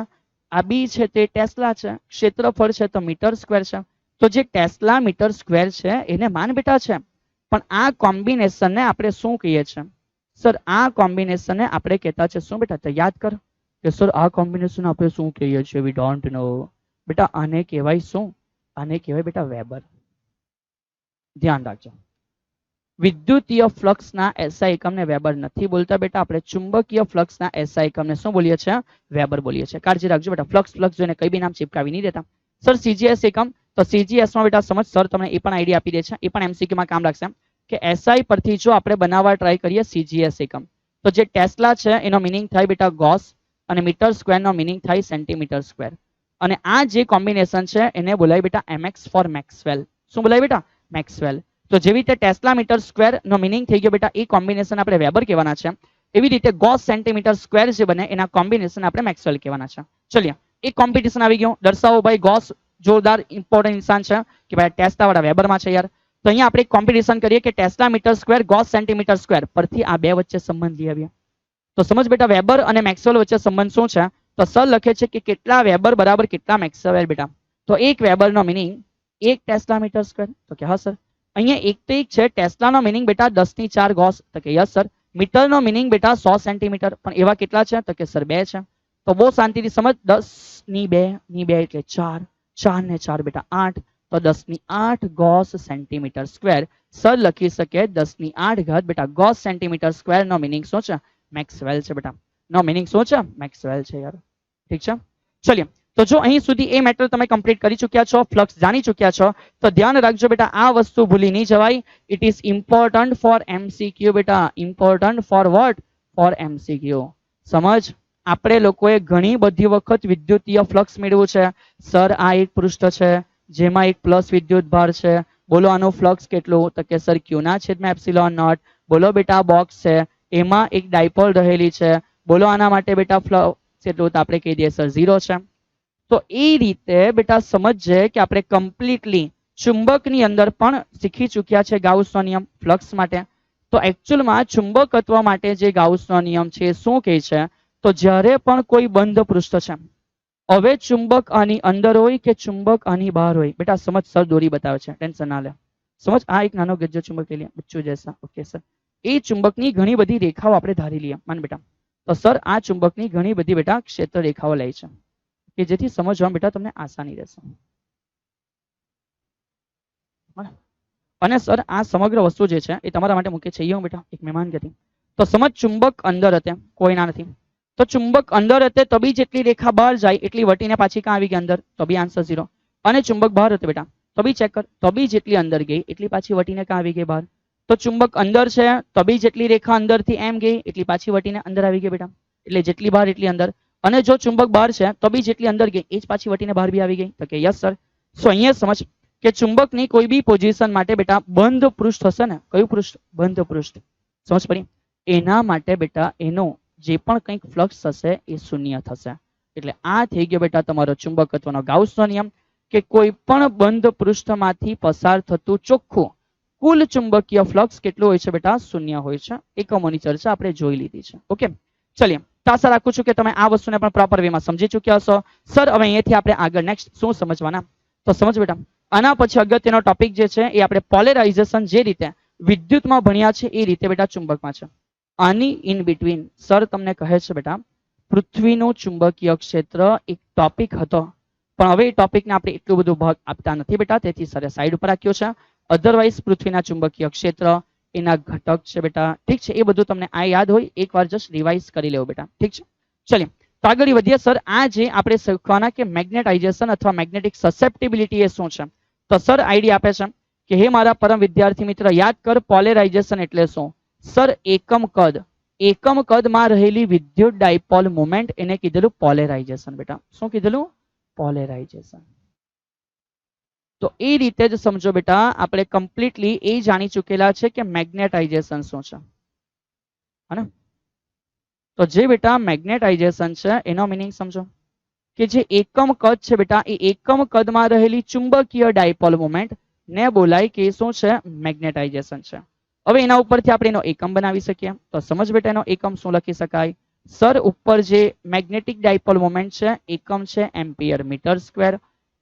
આ બી છે તે ટેસ્લા છે, ક્ષેત્રફળ છે તો મીટર સ્ક્વેર છે. તો જે ટેસ્લા મીટર સ્ક્વેર છે એને માન બેટા છે. પણ આ કોમ્બિનેશનને આપણે શું કહીએ છીએ? સર આ કોમ્બિનેશનને આપણે કહેતા છે શું બેટા? તો યાદ કર કે સર આ કોમ્બિનેશન આપણે શું કહીએ છીએ? વી ડોન્ટ નો બેટા. આને કહેવાય શું? આને કહેવાય બેટા વેબર. ધ્યાન રાખજો, વિદ્યુતીય ફ્લક્સના SI એકમને વેબર નથી બોલતા બેટા. આપણે ચુંબકીય ફ્લક્સના SI એકમને શું બોલીએ છીએ? વેબર બોલીએ છીએ. કાળજી રાખજો બેટા, ફ્લક્સ જોઈને કઈ બી નામ ચિપકાવી નહીં દેતા. સર CGS એકમ, તો CGS માં બેટા સમજ સર તમને એ પણ આઈડિયા આપી દે છે, એ પણ MCQ માં કામ લાગશે કે SI પરથી જો આપણે બનાવવા ટ્રાય કરીએ CGS એકમ તો જે ટેસ્લા છે એનો મિનિંગ થાય બેટા ગોસ અને મીટર સ્ક્વેર નો મિનિંગ થાય સેન્ટીમીટર સ્ક્વેર. અને આ જે કોમ્બિનેશન છે એને બોલાય બેટા MX ફોર મેક્સવેલ. શું બોલાય બેટા? મેક્સવેલ. તો જેવી રીતે tesla metre square no meaning થઈ ગયો બેટા એ કોમ્બિનેશન આપણે વેબર કહેવાના છે. એવી રીતે ગોસ સેન્ટીમીટર સ્ક્વેર જે બને એના કોમ્બિનેશન આપણે મેક્સવેલ કહેવાના છે. ચલિए એક કોમ્પિટિશન આવી ગયો. દર્શાવો ભાઈ ગોસ જોરદાર ઇમ્પોર્ટન્ટ ઇન્સાન છે કે ભાઈ ટેસ્લા વાળા વેબરમાં છે યાર. તો અહીંયા આપણે કોમ્પિટિશન કરીએ કે tesla metre square gauss centimetre square પરથી આ બે વચ્ચે સંબંધ લઈ આવીએ. તો સમજ બેટા વેબર અને મેક્સવેલ વચ્ચે સંબંધ શું છે? તો સર લખે છે કે કેટલા વેબર બરાબર કેટલા મેક્સવેલ બેટા. તો એક વેબરનો મિનિંગ 1 ટેસ્લા મીટર સ્ક્વેર. તો કે હા સર. અહીંયા એક તો એક છે, ટેસ્લાનો મિનિંગ બેટા 10⁴ ગોસ. તો કે યસ સર. મીટરનો મિનિંગ બેટા 100 સેન્ટીમીટર. પણ એવા કેટલા છે? તો કે સર 2 છે. તો બહુ શાંતિથી સમજ, 10⁵ એટલે 4, 4 ને 4 બેટા 8. તો 10⁸ ગોસ સેન્ટીમીટર સ્ક્વેર. સર લખી શકે 10⁸ બેટા Gauss centimetre square no meaning શું છે? મેક્સવેલ છે બેટા. નો મિનિંગ શું છે? મેક્સવેલ છે યાર. ઠીક છે. ચલિए તો જો અહીં સુધી એ મેટર તમે કમ્પ્લીટ કરી ચૂક્યા છો, ફ્લક્સ જાણી ચૂક્યા છો, તો ધ્યાન રાખજો બેટા આ વસ્તુ ભૂલી નહીં જવાય. It is important for MCQ બેટા. Important for what? For MCQ. સમજ આપણે લોકોએ ઘણી બધી વખત વિદ્યુતીય ફ્લક્સ મેળવ્યું છે. સર આ એક પૃષ્ઠ છે જેમાં એક પ્લસ વિદ્યુત ભાર છે બોલો આનું ફ્લક્સ કેટલું? તો કે સર ક્યુ ના છેદમાં એપ્સિલોન નોટ. બોલો બેટા બોક્સ છે એમાં એક ડાયપોલ રહેલી છે. બોલો આના માટે બેટા ફ્લક્સ એટલું, તો આપણે કહી દઈએ સર 0 છે. તો એ રીતે બેટા સમજજે કે આપણે કમ્પ્લીટલી ચુંબકની અંદર પણ શીખી ચૂક્યા છે ગાઉસનો નિયમ ફ્લક્સ માટે. તો એકચ્યુઅલમાં ચુંબકત્વ માટે જે ગાઉસનો નિયમ છે શું કહે છે? તો જ્યારે પણ કોઈ બંધ પૃષ્ઠ છે, હવે ચુંબક આની અંદર હોય કે ચુંબક આની બહાર હોય, બેટા સમજ, સર દોરી બતાવે છે, ટેન્શન ના લે. સમજ, આ એક નાનો ગજ્જો ચુંબક લઈ લે બચ્ચું જૈસા. ઓકે સર, એ ચુંબકની ઘણી બધી રેખાઓ આપણે ધારી લઈએ માન બેટા. તો સર આ ચુંબકની ઘણી બધી બેટા ક્ષેત્ર રેખાઓ લે છે કે જેથી સમજવામાં બેટા તમને આસાની રહેશે. અને સર આ સમગ્ર વસ્તુ જે છે એ તમારા માટે મૂકે છે હું બેટા એક મહેમાન ગતિ. તો સમજ, ચુંબક અંદર હતે, કોઈ ના નથી. તો ચુંબક અંદર હતે તો બી જેટલી રેખા બહાર જાય એટલી વટીને પાછી ક્યાં આવી ગઈ? અંદર. તો બી આન્સર 0. અને ચુંબક બહાર હતે બેટા, તો બી ચેક કર, તો બી જેટલી અંદર ગઈ એટલી પાછી વટીને ક્યાં આવી ગઈ? બહાર. તો ચુંબક અંદર છે તો બી જેટલી રેખા અંદરથી એમ ગઈ એટલી પાછી વટીને અંદર આવી ગઈ બેટા, એટલે જેટલી બહાર એટલી અંદર. અને જો ચુંબક બહાર છે તો બી જેટલી અંદર ગઈ એ જ પાછી વટીને બહાર બી આવી ગઈ. તો કે યસ સર. સો અહીંયા સમજ કે ચુંબકની કોઈ બી પોઝિશન માટે બેટા બંધ પૃષ્ઠ હશે ને, કયું પૃષ્ઠ? બંધ પૃષ્ઠ. સમજ પડી? એના માટે બેટા એનો જે પણ કંઈક ફ્લક્સ થશે એ શૂન્ય થશે. એટલે આ થઈ ગયો બેટા તમારો ચુંબકત્વનો ગાઉસનો નિયમ કે કોઈ પણ બંધ પૃષ્ઠમાંથી પસાર થતું ચોખ્ખું કુલ ચુંબકીય ફ્લક્સ કેટલું હોય છે બેટા? શૂન્ય હોય છે. એકમોની ચર્ચા આપણે જોઈ લીધી છે. ઓકે, ચલીએ. તો આશા રાખું છું કે તમે આ વસ્તુને પણ પ્રોપર વેમાં સમજી ચૂક્યા હશો. સર હવે અહીંયાથી આપણે આગળ નેક્સ્ટ શું સમજવાના? તો સમજ બેટા, આના પછી અગત્યનો ટોપિક જે છે એ આપણે પોલેરાઇઝેશન જે રીતે વિદ્યુતમાં ભણ્યા છે એ રીતે બેટા ચુંબકમાં છે. આની ઇન બિટવીન સર તમને કહે છે બેટા પૃથ્વીનું ચુંબકીય ક્ષેત્ર એક ટોપિક હતો, પણ હવે એ ટોપિકને આપણે એટલું બધું ભાગ આપતા નથી બેટા, તેથી સરે સાઈડ ઉપર રાખ્યો છે. અધરવાઇઝ પૃથ્વીના ચુંબકીય ક્ષેત્ર, એના ઘટક છે બેટા, ઠીક છે, એ બધું તમને આ યાદ હોય એકવાર જસ્ટ રિવાઇઝ કરી લેવું બેટા, ઠીક છે. ચલીએ તો આગળ વધીએ. સર આ જે આપણે શીખવાના કે મેગ્નેટાઇઝેશન અથવા મેગ્નેટિક સસેપ્ટિબિલિટી એ શું છે? તો સર આઈડિયા આપે છે કે હે મારા પરમ વિદ્યાર્થી મિત્ર, યાદ કર પોલેરાઇઝેશન એટલે શું? સર એકમ કદ, એકમ કદમાં રહેલી વિદ્યુત ડાયપોલ મોમેન્ટ એને કીધેલું પોલેરાઇઝેશન બેટા. શું કીધેલું? પોલેરાઇઝેશન. તો એ રીતે જ સમજો બેટા, આપણે કમ્પ્લીટલી એ જાણી ચૂકેલા છે કે મેગ્નેટાઇઝેશન શું છે. હે તો જે બેટા મેગ્નેટાઇઝેશન છે એનો મિનિંગ સમજો કે જે એકમ કદ છે બેટા એ એકમ કદમાં રહેલી ચુંબકીય ડાયપોલ મોમેન્ટ ને બોલાય કે શું છે? મેગ્નેટાઇઝેશન છે. હવે એના ઉપરથી આપણે એનો એકમ બનાવી શકીએ. તો સમજ બેટા એનો એકમ શું લખી શકાય? સર ઉપર જે મેગ્નેટિક ડાયપોલ મોમેન્ટ છે એકમ છે એમ્પિયર મીટર સ્ક્વેર,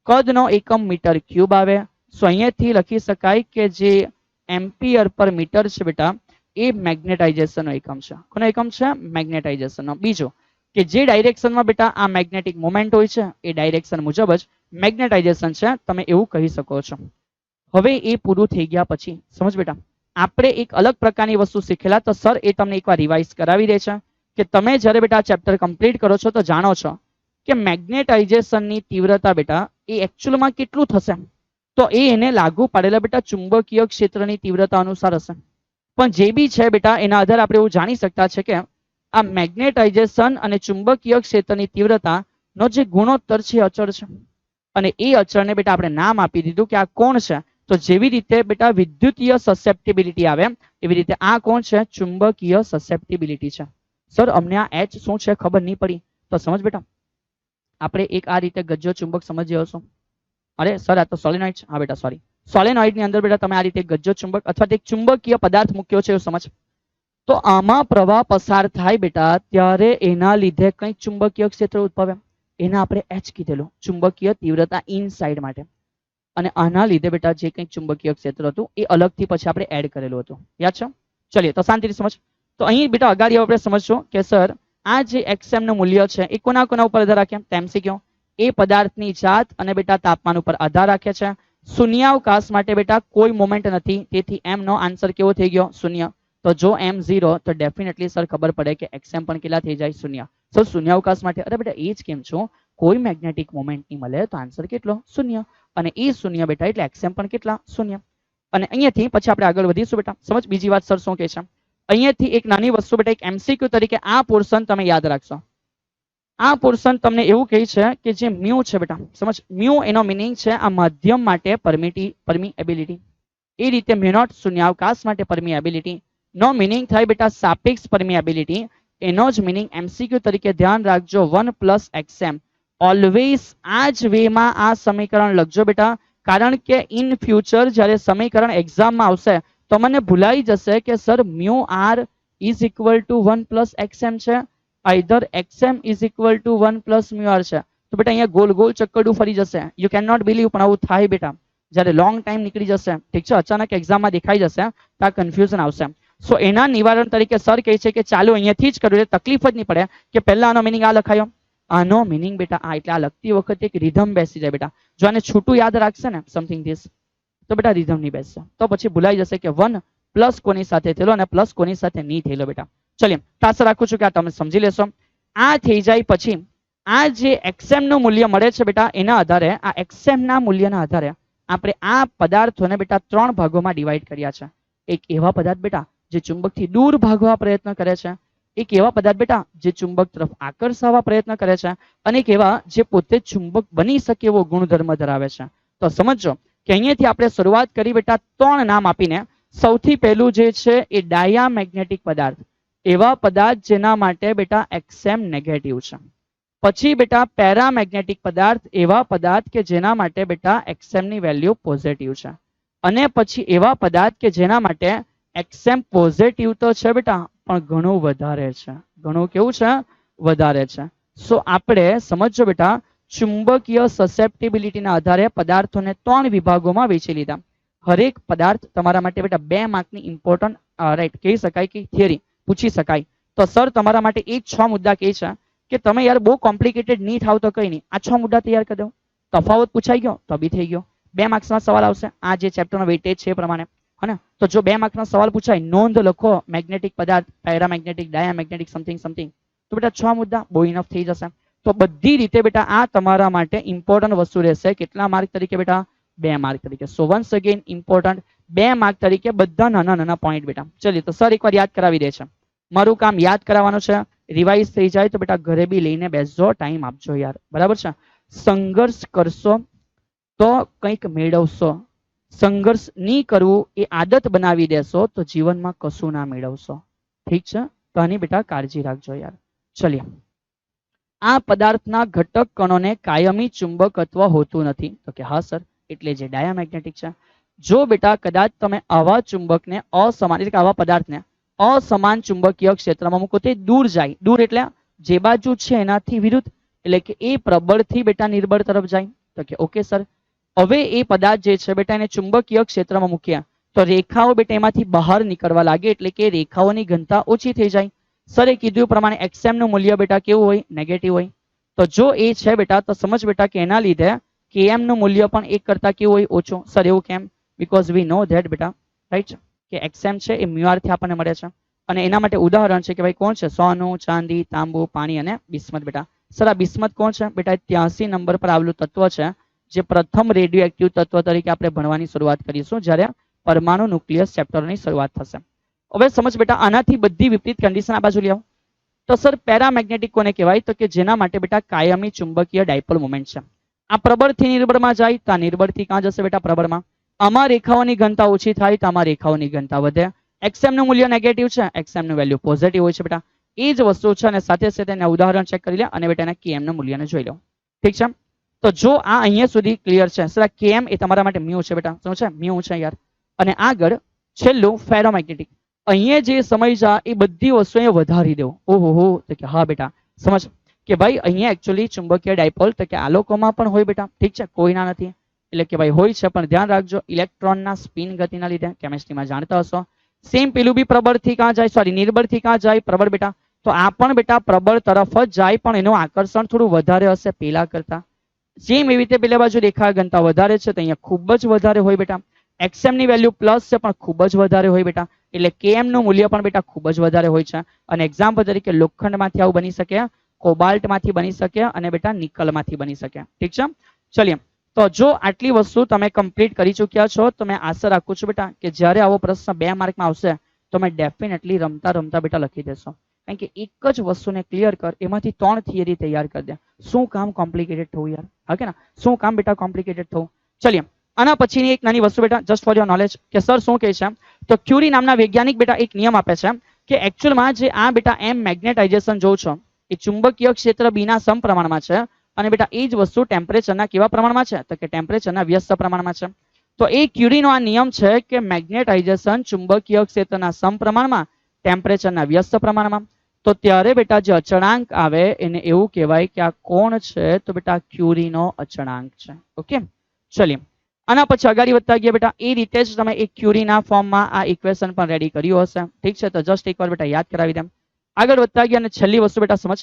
કદનો એકમ મીટર ક્યુબ આવે. સો અહીંયાથી લખી શકાય કે જે એમ્પિયર પર મીટર છે બેટા એ મેગ્નેટાઇઝેશનનો એકમ છે. કોનો એકમ છે? મેગ્નેટાઇઝેશનનો. બીજો કે જે ડાયરેક્શનમાં બેટા આ મેગ્નેટિક મોમેન્ટ હોય છે એ ડાયરેક્શન મુજબ જ મેગ્નેટાઇઝેશન છે, તમે એવું કહી શકો છો. હવે એ પૂરું થઈ ગયા પછી સમજ બેટા આપણે એક અલગ પ્રકારની વસ્તુ શીખેલા, તો સર એ તમને એકવાર રિવાઇઝ કરાવી દે છે કે તમે જ્યારે બેટા ચેપ્ટર કમ્પ્લીટ કરો છો તો જાણો છો કે મેગ્નેટાઇઝેશનની તીવ્રતા બેટા એ એકચ્યુઅલમાં કેટલું થશે? તો એ એને લાગુ પાડેલા બેટા ચુંબકીય ક્ષેત્રની તીવ્રતા અનુસાર હશે. પણ જે બી છે બેટા એના આધારે આપણે એવું જાણી શકતા છે કે આ મેગ્નેટાઇઝેશન અને ચુંબકીય ક્ષેત્રની તીવ્રતાનો જે ગુણોત્તર છે અચળ છે, અને એ અચળને બેટા આપણે નામ આપી દીધું કે આ કોણ છે? તો જેવી રીતે બેટા વિદ્યુતીય સસેપ્ટિબિલિટી આવે એવી રીતે આ કોણ છે? ચુંબકીય સસેપ્ટિબિલિટી છે. સર અમને આ એચ શું છે ખબર નહીં પડી. તો સમજ બેટા આપણે એક આ રીતે ગજ્જો ચુંબક સમજ્યો હશો. અરે સર આ તો સોલેનોઇડ છે. હા બેટા સોરી, સોલેનોઇડ ની અંદર બેટા તમે આ રીતે ગજ્જો ચુંબક અથવા એક ચુંબકીય પદાર્થ મૂક્યો છે એવું સમજ. તો આમાં પ્રવાહ પસાર થાય બેટા ત્યારે એના લીધે કંઈક ચુંબકીય ક્ષેત્ર ઉદ્ભવે, એને આપણે એચ કીધેલું, ચુંબકીય તીવ્રતા ઇનસાઇડ માટે. અને આના લીધે બેટા જે કંઈક ચુંબકીય ક્ષેત્ર હતું એ અલગથી પછી આપણે એડ કરેલું હતું. યાદ છે? ચલીએ તો શાંતિથી સમજ. તો અહીં બેટા અગાડી આપણે સમજશું કે સર આ જે XM નું મૂલ્ય છે એ કોના કોના ઉપર આધાર રાખે? MCQ એ પદાર્થની જાત અને બેટા તાપમાન ઉપર આધાર રાખે છે. શૂન્યાવકાશ માટે બેટા કોઈ મોમેન્ટ નથી, તેથી M નો આન્સર કેવો થઈ ગયો? શૂન્ય. તો જો M 0 તો ડેફિનેટલી સર ખબર પડે કે XM પણ કેટલા થઈ જાય? શૂન્ય. સર શૂન્યાવકાશ માટે અરે બેટા એ જ કેમ છો, કોઈ મેગ્નેટિક મોમેન્ટ નહીં મળે તો આન્સર કેટલો? શૂન્ય. અને એ શૂન્ય બેટા એટલે XM પણ કેટલા? શૂન્ય. અને અહીંયાથી પછી આપણે આગળ વધીશું બેટા. સમજ બીજી વાત સર શું કહે છે? અહીંયાથી એક નાની વસ્તુ બેટા એક MCQ તરીકે આ પોર્શન તમે યાદ રાખશો. આ પોર્શન તમને એવું કહે છે કે જે મ્યુ છે બેટા સમજ, મ્યુ એનો મિનિંગ છે આ માધ્યમ માટે પરમિએબિલિટી. એ રીતે મ્યુ નોટ શૂન્યાવકાશ માટે પરમિએબિલિટી નો મિનિંગ થાય બેટા સાપેક્ષ પરમિએબિલિટી. એનો જ મિનિંગ એમસીક્યુ તરીકે ધ્યાન રાખજો 1 પ્લસ એક્સએમ. ઓલવેઝ આ જ વેમાં આ સમીકરણ લખજો બેટા, કારણ કે ઇન ફ્યુચર જ્યારે સમીકરણ એક્ઝામમાં આવશે તો મને ભૂલાઈ જશે કે sir mu r is equal to 1 plus x m છે, either x m is equal to 1 plus mu r છે. તો બેટા અહીંયા ગોલ ગોલ ચક્કરડું ફરી જશે. યુ કેન નોટ બિલીવ, પણ આવું થાય બેટા. જ્યારે લોંગ ટાઈમ નીકળી જશે, ઠીક છે, અચાનક એક્ઝામમાં દેખાઈ જશે તો આ કન્ફ્યુઝન આવશે. સો એના નિવારણ તરીકે સર કહે છે કે ચાલો અહીંયાથી જ કર્યું એટલે તકલીફ જ નહીં પડે કે પહેલા આનો મિનિંગ આ લખાયો, આનો મિનિંગ બેટા આ, એટલે આ લખતી વખતે એક રિધમ બેસી જાય બેટા. જો આને છૂટું યાદ રાખશે ને સમથિંગ ધીસ, તો બેટા રિધમ નહીં બેસશે, તો પછી ભૂલાઈ જશે કે 1 પ્લસ કોની સાથે થયેલો અને પ્લસ કોની સાથે નહીં થયેલો બેટા. ચલિએ તો આશા રાખું છું કે આ તમે સમજી લેશો. આ થઈ જાય પછી આ જે એક્સએમ નું મૂલ્ય મળે છે બેટા, એના આધારે આ એક્સએમ ના મૂલ્યના આધારે આપણે આ પદાર્થોને બેટા 3 ભાગોમાં ડિવાઈડ કર્યા છે. એક એવા પદાર્થ બેટા જે ચુંબકથી દૂર ભાગવા પ્રયત્ન કરે છે, એક એવા પદાર્થ બેટા જે ચુંબક તરફ આકર્ષવા પ્રયત્ન કરે છે, અને એક એવા જે પોતે ચુંબક બની શકે એવો ગુણધર્મ ધરાવે છે. તો સમજો કે અહીંયાથી આપણે શરૂઆત કરી બેટા 3 નામ આપીને. સૌથી પહેલું જે છે એ ડાયામેગ્નેટિક પદાર્થ, એવા પદાર્થ જેના માટે બેટા એક્સએમ નેગેટિવ છે. પછી બેટા પેરામેગ્નેટિક પદાર્થ, એવા પદાર્થ કે જેના માટે બેટા એક્સએમ ની વેલ્યુ પોઝિટિવ છે. અને પછી એવા પદાર્થ કે જેના માટે એક્સએમ પોઝિટિવ તો છે બેટા પણ ઘણું વધારે છે, ઘણું કેવું છે, વધારે છે. સો આપણે સમજો બેટા ચુંબકીય સસેપ્ટિબિલિટીના આધારે પદાર્થોને 3 વિભાગોમાં વેચી લીધા. હરેક પદાર્થ તમારા માટે બેટા 2 માર્કની ઇમ્પોર્ટન્ટ રાઈટ કહી શકાય કે થિયરી પૂછી શકાય. તો સર તમારા માટે એ 6 મુદ્દા કહે છે કે તમે યાર બહુ કોમ્પ્લિકેટેડ નહીં થાવ તો કઈ નહીં, આ 6 મુદ્દા તૈયાર કરી દો. તફાવત પૂછાઈ ગયો તો બી થઈ ગયો. 2 માર્ક્સના સવાલ આવશે આ જે ચેપ્ટરનો વેઇટેજ છે એ પ્રમાણે, હે. તો જો 2 માર્કના સવાલ પૂછાય, નોંધ લખો મેગ્નેટિક પદાર્થ, પેરામેગ્નેટિક, ડાયામેગ્નેટિક, સમથિંગ સમથિંગ, તો બેટા 6 મુદ્દા બહુ ઇનફ થઈ જશે. તો બધી રીતે બેટા આ તમારા માટે ઇમ્પોર્ટન્ટ વસ્તુ રહેશે. કેટલા માર્ક તરીકે બેટા? 2 માર્ક તરીકે. સો વન્સ અગેન ઇમ્પોર્ટન્ટ 2 માર્ક તરીકે બધા નાના નાના પોઈન્ટ બેટા. ચલિए તો સર એકવાર યાદ કરાવી દે છે. મારું કામ યાદ કરાવવાનું છે, રિવાઇઝ થઈ જાય તો બેટા ઘરે બી લઈને બેસજો, ટાઈમ આપજો યાર, બરાબર છે. સંઘર્ષ કરશો તો કંઈક મેળવશો, સંઘર્ષ નહીં કરવું એ આદત બનાવી દેશો તો જીવનમાં કશું ના મેળવશો. ઠીક છે, તો આની બેટા કાળજી રાખજો યાર. ચલિए આ પદાર્થના ઘટક કણોને કાયમી ચુંબકત્વ હોતું નથી. તો કે હા સર, એટલે જે ડાયામેગ્નેટિક છે. જો બેટા કદાચ તમે આવા ચુંબકને અસમાન એટલે કે આવા પદાર્થને અસમાન ચુંબકીય ક્ષેત્રમાં મૂકો તે દૂર જાય, દૂર એટલે જે બાજુ છે એનાથી વિરુદ્ધ, એટલે કે એ પ્રબળથી બેટા નિર્બળ તરફ જાય. તો કે ઓકે સર, હવે એ પદાર્થ જે છે બેટા એને ચુંબકીય ક્ષેત્રમાં મૂક્યા તો રેખાઓ બેટા એમાંથી બહાર નીકળવા લાગે, એટલે કે રેખાઓની ઘનતા ઓછી થઈ જાય. સરે કીધું પ્રમાણે એક્સએમ નું મૂલ્ય બેટા કેવું હોય? નેગેટિવ હોય. તો જો એ છે બેટા તો સમજ બેટા કે એના લીધે કેએમ નું મૂલ્ય પણ 1 કરતા કેવું હોય? ઓછું. સર એવું કેમ? બીકોઝ વી નો ધેટ બેટા, રાઈટ, કે એક્સએમ છે એ મ્યુ આર થી આપણને મળે છે. અને એના માટે ઉદાહરણ છે કે ભાઈ કોણ છે? સોનું, ચાંદી, તાંબુ, પાણી અને બિસ્મથ બેટા. સર આ બિસ્મથ કોણ છે બેટા? 83 નંબર પર આવેલું તત્વ છે, જે પ્રથમ રેડિયો એક્ટિવ તત્વ તરીકે આપણે ભણવાની શરૂઆત કરીશું જ્યારે પરમાણુ ન્યુક્લિયસ ચેપ્ટરની શરૂઆત થશે. હવે સમજ બેટા આનાથી બધી વિપરીત કન્ડિશન આ બાજુ લઈ આવો. તો સર પેરામેગ્નેટિક કોને કહેવાય? તો કે જેના માટે બેટા કાયમી ચુંબકીય ડાયપોલ મોમેન્ટ છે. આ પ્રબળથી નિર્બળમાં જાય તો આ નિર્બળથી ક્યાં જશે બેટા? પ્રબળમાં. આમાં રેખાઓની ઘનતા ઓછી થાય તો આમાં રેખાઓની ઘનતા વધે. એક્સએમ નું મૂલ્ય નેગેટિવ છે, એક્સએમ નું વેલ્યુ પોઝિટિવ હોય છે બેટા. એ જ વસ્તુ છે અને સાથે સાથે એના ઉદાહરણ ચેક કરી લે અને બેટા એના કેએમ નું મૂલ્યને જોઈ લો. ઠીક છે, તો જો આ અહીંયા સુધી ક્લિયર છે. સર કેએમ એ તમારા માટે મ્યુ છે બેટા. શું છે? મ્યુ છે યાર. અને આગળ છેલ્લું ફેરોમેગ્નેટિક. અહીંયા જે સમજ્યા એ બધી વસ્તુ અહીંયા વધારી દો. ઓહો હો, તો કે હા બેટા સમજ કે ભાઈ અહીંયા એકચ્યુઅલી ચુંબકીય ડાયપોલ તો કે આલોકોમાં પણ હોય બેટા. ઠીક છે, કોઈના નથી, એટલે કે ભાઈ હોય છે પણ ધ્યાન રાખજો ઇલેક્ટ્રોનના સ્પિન ગતિના લીધે, કેમિસ્ટ્રીમાં જાણતા હશો. સેમ પેલું બી પ્રબળથી ક્યાં જાય? સોરી, નિર્બળથી ક્યાં જાય? પ્રબળ બેટા. તો આ પણ બેટા પ્રબળ તરફ જ જાય, પણ એનું આકર્ષણ થોડું વધારે હશે પેલા કરતા. જેમ એવી રીતે પેલા બાજુ રેખા ઘનતા વધારે છે તો અહીંયા ખૂબ જ વધારે હોય બેટા. એક્સએમ ની વેલ્યુ પ્લસ છે પણ ખૂબ જ વધારે હોય બેટા. એટલે કેએમ નું મૂલ્ય પણ બેટા ખૂબ જ વધારે હોય છે. અને એક્ઝામ્પલ તરીકે લોખંડમાંથી આવું બની શકે, કોબાલ્ટમાંથી બની શકે અને બેટા નિકલમાંથી બની શકે. ઠીક છે, ચલિए તો જો આટલી વસ્તુ તમે કમ્પ્લીટ કરી ચૂક્યા છો તો મેં આશા રાખું છું બેટા કે જ્યારે આવો પ્રશ્ન 2 માર્કમાં આવશે તો મેં ડેફિનેટલી રમતા રમતા બેટા લખી દેશો. કારણ કે એક જ વસ્તુને ક્લિયર કર, એમાંથી 3 થિયરી તૈયાર કરી દે. શું કામ કોમ્પ્લિકેટેડ થવું યાર? હા કે ના? શું કામ બેટા કોમ્પ્લિકેટેડ થવું? ચલિए આના પછીની એક નાની વસ્તુ બેટા જસ્ટ ફોર યોર નોલેજ કે સર શું કહે છે, તો ક્યુરી નામના વૈજ્ઞાનિક બેટા એક નિયમ આપે છે કે એકચ્યુઅલમાં જે આ બેટા એમ મેગ્નેટાઇઝેશન જોઉં છો એ ચુંબકીય ક્ષેત્ર બીના સમપ્રમાણમાં છે અને બેટા એ જ વસ્તુ ટેમ્પરેચરના કેવા પ્રમાણમાં છે, તો કે ટેમ્પરેચરના વ્યસ્ત પ્રમાણમાં છે. તો એ ક્યુરીનો આ નિયમ છે કે મેગ્નેટાઇઝેશન ચુંબકીય ક્ષેત્રના સમપ્રમાણમાં ટેમ્પરેચરના વ્યસ્ત પ્રમાણમાં. તો ત્યારે બેટા જે અચળાંક આવે એને એવું કહેવાય કે આ કોણ છે, તો બેટા ક્યુરીનો અચળાંક છે. ઓકે, ચલીએ આના પછી આગળ વધતા ગયા બેટા. એ રીતે જ તમે એક ક્યુરીના ફોર્મમાં આ ઇક્વેશન પણ રેડી કર્યું હશે. ઠીક છે, તો જસ્ટ એકવાર બેટા યાદ કરાવી દે. આગળ વધતા ગયા અને છેલ્લી વસ્તુ બેટા સમજ.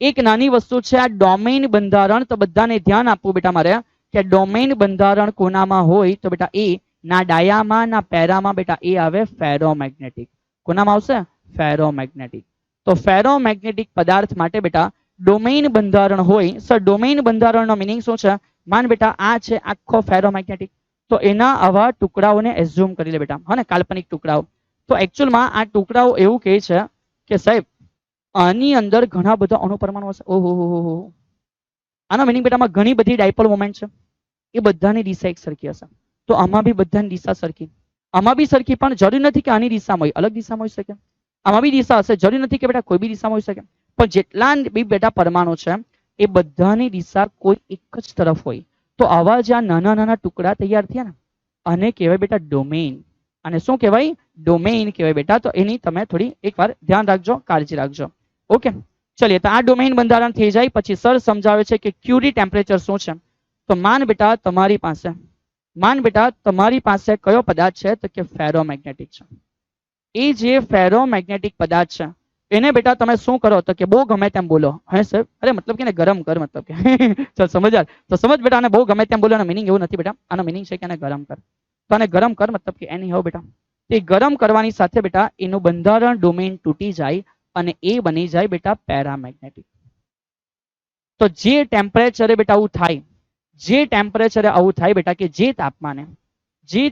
એક નાની વસ્તુ છે આ ડોમેઇન બંધારણ. તો બધાને ધ્યાન આપવું બેટા મારે કે ડોમેઇન બંધારણ કોનામાં હોય, તો બેટા એ ના ડાયામાં ના પેરામાં બેટા એ આવે ફેરોમેગ્નેટિક. કોનામાં આવશે? ફેરોમેગ્નેટિક. તો ફેરોમેગ્નેટિક પદાર્થ માટે બેટા ડોમેઇન બંધારણ હોય. સર ડોમેઇન બંધારણનો મિનિંગ શું છે? માન બેટા આ છે આખો ફેરોમેગ્નેટિક. તો એના આવા ટુકડાઓને એઝ્યુમ કરી લે બેટા, હા ને, કાલ્પનિક ટુકડાઓ. તો એકચ્યુઅલમાં આ ટુકડાઓ એવું કહે છે કે સાહેબ આની અંદર ઘણા બધા અણુ પરમાણુ હશે. ઓહો, આનો મિનિંગ બેટામાં ઘણી બધી ડાયપોલ મોમેન્ટ છે, એ બધાની દિશા એક સરખી હશે. તો આમાં બી બધાની દિશા સરખી, આમાં બી સરખી, પણ જરૂરી નથી કે આની દિશામાં હોય, અલગ દિશામાં હોઈ શકે. આમાં બી દિશા હશે, જરૂરી નથી કે બેટા કોઈ બી દિશામાં હોઈ શકે. પણ જેટલા બી બેટા પરમાણુ છે એ બધાની દિશા કોઈ એક જ તરફ હોય. તો આવા જે આ નાના નાના ટુકડા તૈયાર થયા ને આને કહેવાય બેટા ડોમેઇન. અને શું કહેવાય? ડોમેઇન કહેવાય બેટા. તો એની તમે થોડી એકવાર ધ્યાન રાખજો, કાળજી રાખજો. ઓકે, ચલિए તો આ ડોમેઇન બંધારણ થઈ જાય પછી સર સમજાવે છે કે ક્યુરી ટેમ્પરેચર શું છે. તો માન બેટા તમારી પાસે કયો પદાર્થ છે, તો કે ફેરોમેગ્નેટિક છે. એ જે ફેરોમેગ્નેટિક પદાર્થ છે એને બેટા તમે શું કરો, તો કે બહુ ગમે તેમ બોલો. હે સર, અરે મતલબ કે ગરમ કર, મતલબ કે ચલ સમજ યાર. તો સમજ બેટા, આને બહુ ગમે તેમ બોલો એનો મિનિંગ એવું નથી બેટા. આનો મિનિંગ છે કે આને ગરમ કર. તો આને ગરમ કર મતલબ કે એની હો બેટા. એ ગરમ કરવાની સાથે બેટા એનું બંધારણ ડોમેઇન તૂટી જાય અને એ બની જાય બેટા પેરામેગ્નેટિક. તો જે ટેમ્પરેચરે બેટા આવું થાય, જે ટેમ્પરેચરે આવું થાય બેટા કે જે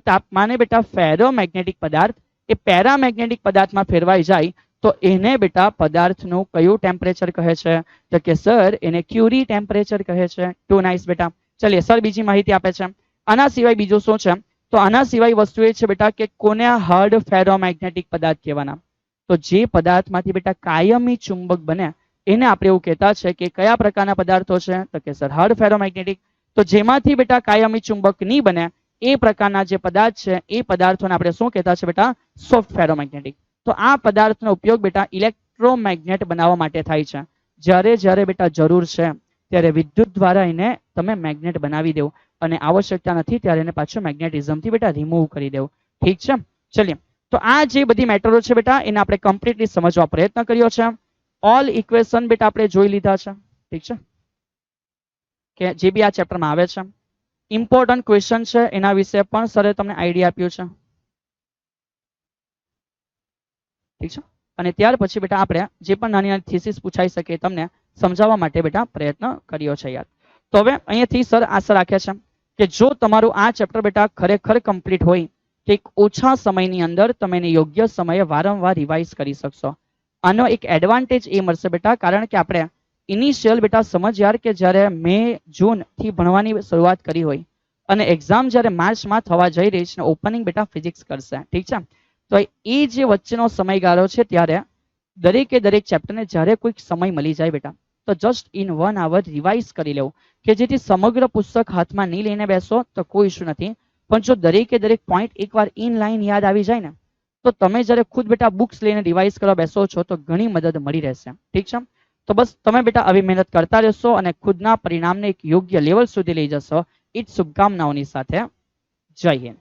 તાપમાને બેટા ફેરોમેગ્નેટિક પદાર્થ એ પેરામેગ્નેટિક પદાર્થમાં ફેરવાઈ જાય તો એને બેટા પદાર્થનું કયું ટેમ્પરેચર કહે છે, તો કે સર એને ક્યુરી ટેમ્પરેચર કહે છે. ટુ નાઇસ બેટા. ચલિए સર બીજી માહિતી આપે છે. આના સિવાય બીજું શું છે, તો આના સિવાય વસ્તુ એ છે બેટા કે કોને હાર્ડ ફેરોમેગ્નેટિક પદાર્થ કહેવાના. તો જે પદાર્થમાંથી બેટા કાયમી ચુંબક બને એને આપણે એવું કહેતા છે કે કયા પ્રકારના પદાર્થો છે, તો કે સર હાર્ડ ફેરોમેગ્નેટિક. તો જેમાંથી બેટા કાયમી ચુંબક નહીં બને એ પ્રકારના જે પદાર્થ છે એ પદાર્થોને આપણે શું કહેતા છે બેટા? Soft ferromagnetic. તો આ પદાર્થનો ઉપયોગ બેટા ઇલેક્ટ્રોમેગ્નેટ બનાવવા માટે થાય છે. જ્યારે જ્યારે બેટા જરૂર છે ત્યારે વિદ્યુત દ્વારા એને તમે મેગ્નેટ બનાવી દેવું અને આવશ્યકતા નથી ત્યારે એને પાછું મેગ્નેટિઝમથી બેટા રિમૂવ કરી દેવું. ઠીક છે, ચલીએ. તો આ જે બધી મેટરો છે બેટા એને આપણે કમ્પ્લીટલી સમજવા પ્રયત્ન કર્યો છે. ઓલ ઇક્વેશન બેટા આપણે જોઈ લીધા છે. ઠીક છે, કે જે બી આ ચેપ્ટરમાં આવે છે ઇમ્પોર્ટન્ટ ક્વેશ્ચન છે એના વિશે પણ સરે તમને આઈડિયા આપ્યું છે. ઠીક છે, અને ત્યાર પછી બેટા આપણે જે પણ નાની નાની થીસીસ પૂછાઈ શકે તમને સમજાવવા માટે બેટા પ્રયત્ન કર્યો છે યાર. તો હવે અહીંયાથી સર આશા રાખે છે કે જો તમારું આ ચેપ્ટર બેટા ખરેખર કમ્પ્લીટ હોય તો એક ઓછા સમયની અંદર તમે એને યોગ્ય સમયે વારંવાર રિવાઇઝ કરી શકશો. આનો એક એડવાન્ટેજ એ મળશે બેટા કારણ કે આપણે ઇનિશિયલ બેટા સમજ યાર કે જ્યારે મે જૂન થી ભણવાની શરૂઆત કરી હોય અને એક્ઝામ જ્યારે માર્ચમાં થવા જઈ રહી છે, ઓપનિંગ બેટા ફિઝિક્સ કરશે. ઠીક છે, તો એ જે વચ્ચેનો સમયગાળો છે ત્યારે દરેકે દરેક ચેપ્ટરને જ્યારે કોઈક સમય મળી જાય બેટા તો જસ્ટ ઇન 1 hour રિવાઇઝ કરી લેવું કે જેથી સમગ્ર પુસ્તક હાથમાં નહીં લઈને બેસો તો કોઈ ઇશ્યુ નથી. પણ જો દરેકે દરેક પોઈન્ટ એકવાર ઇન લાઈન યાદ આવી જાય ને તો તમે જ્યારે ખુદ બેટા બુક્સ લઈને રિવાઇઝ કરવા બેસો છો તો ઘણી મદદ મળી રહેશે. ઠીક છે, તો બસ તમે બેટા આવી મહેનત કરતા રહેશો અને ખુદના પરિણામને એક યોગ્ય લેવલ સુધી લઈ જશો. એ જ શુભકામનાઓની સાથે જય હિન્દ.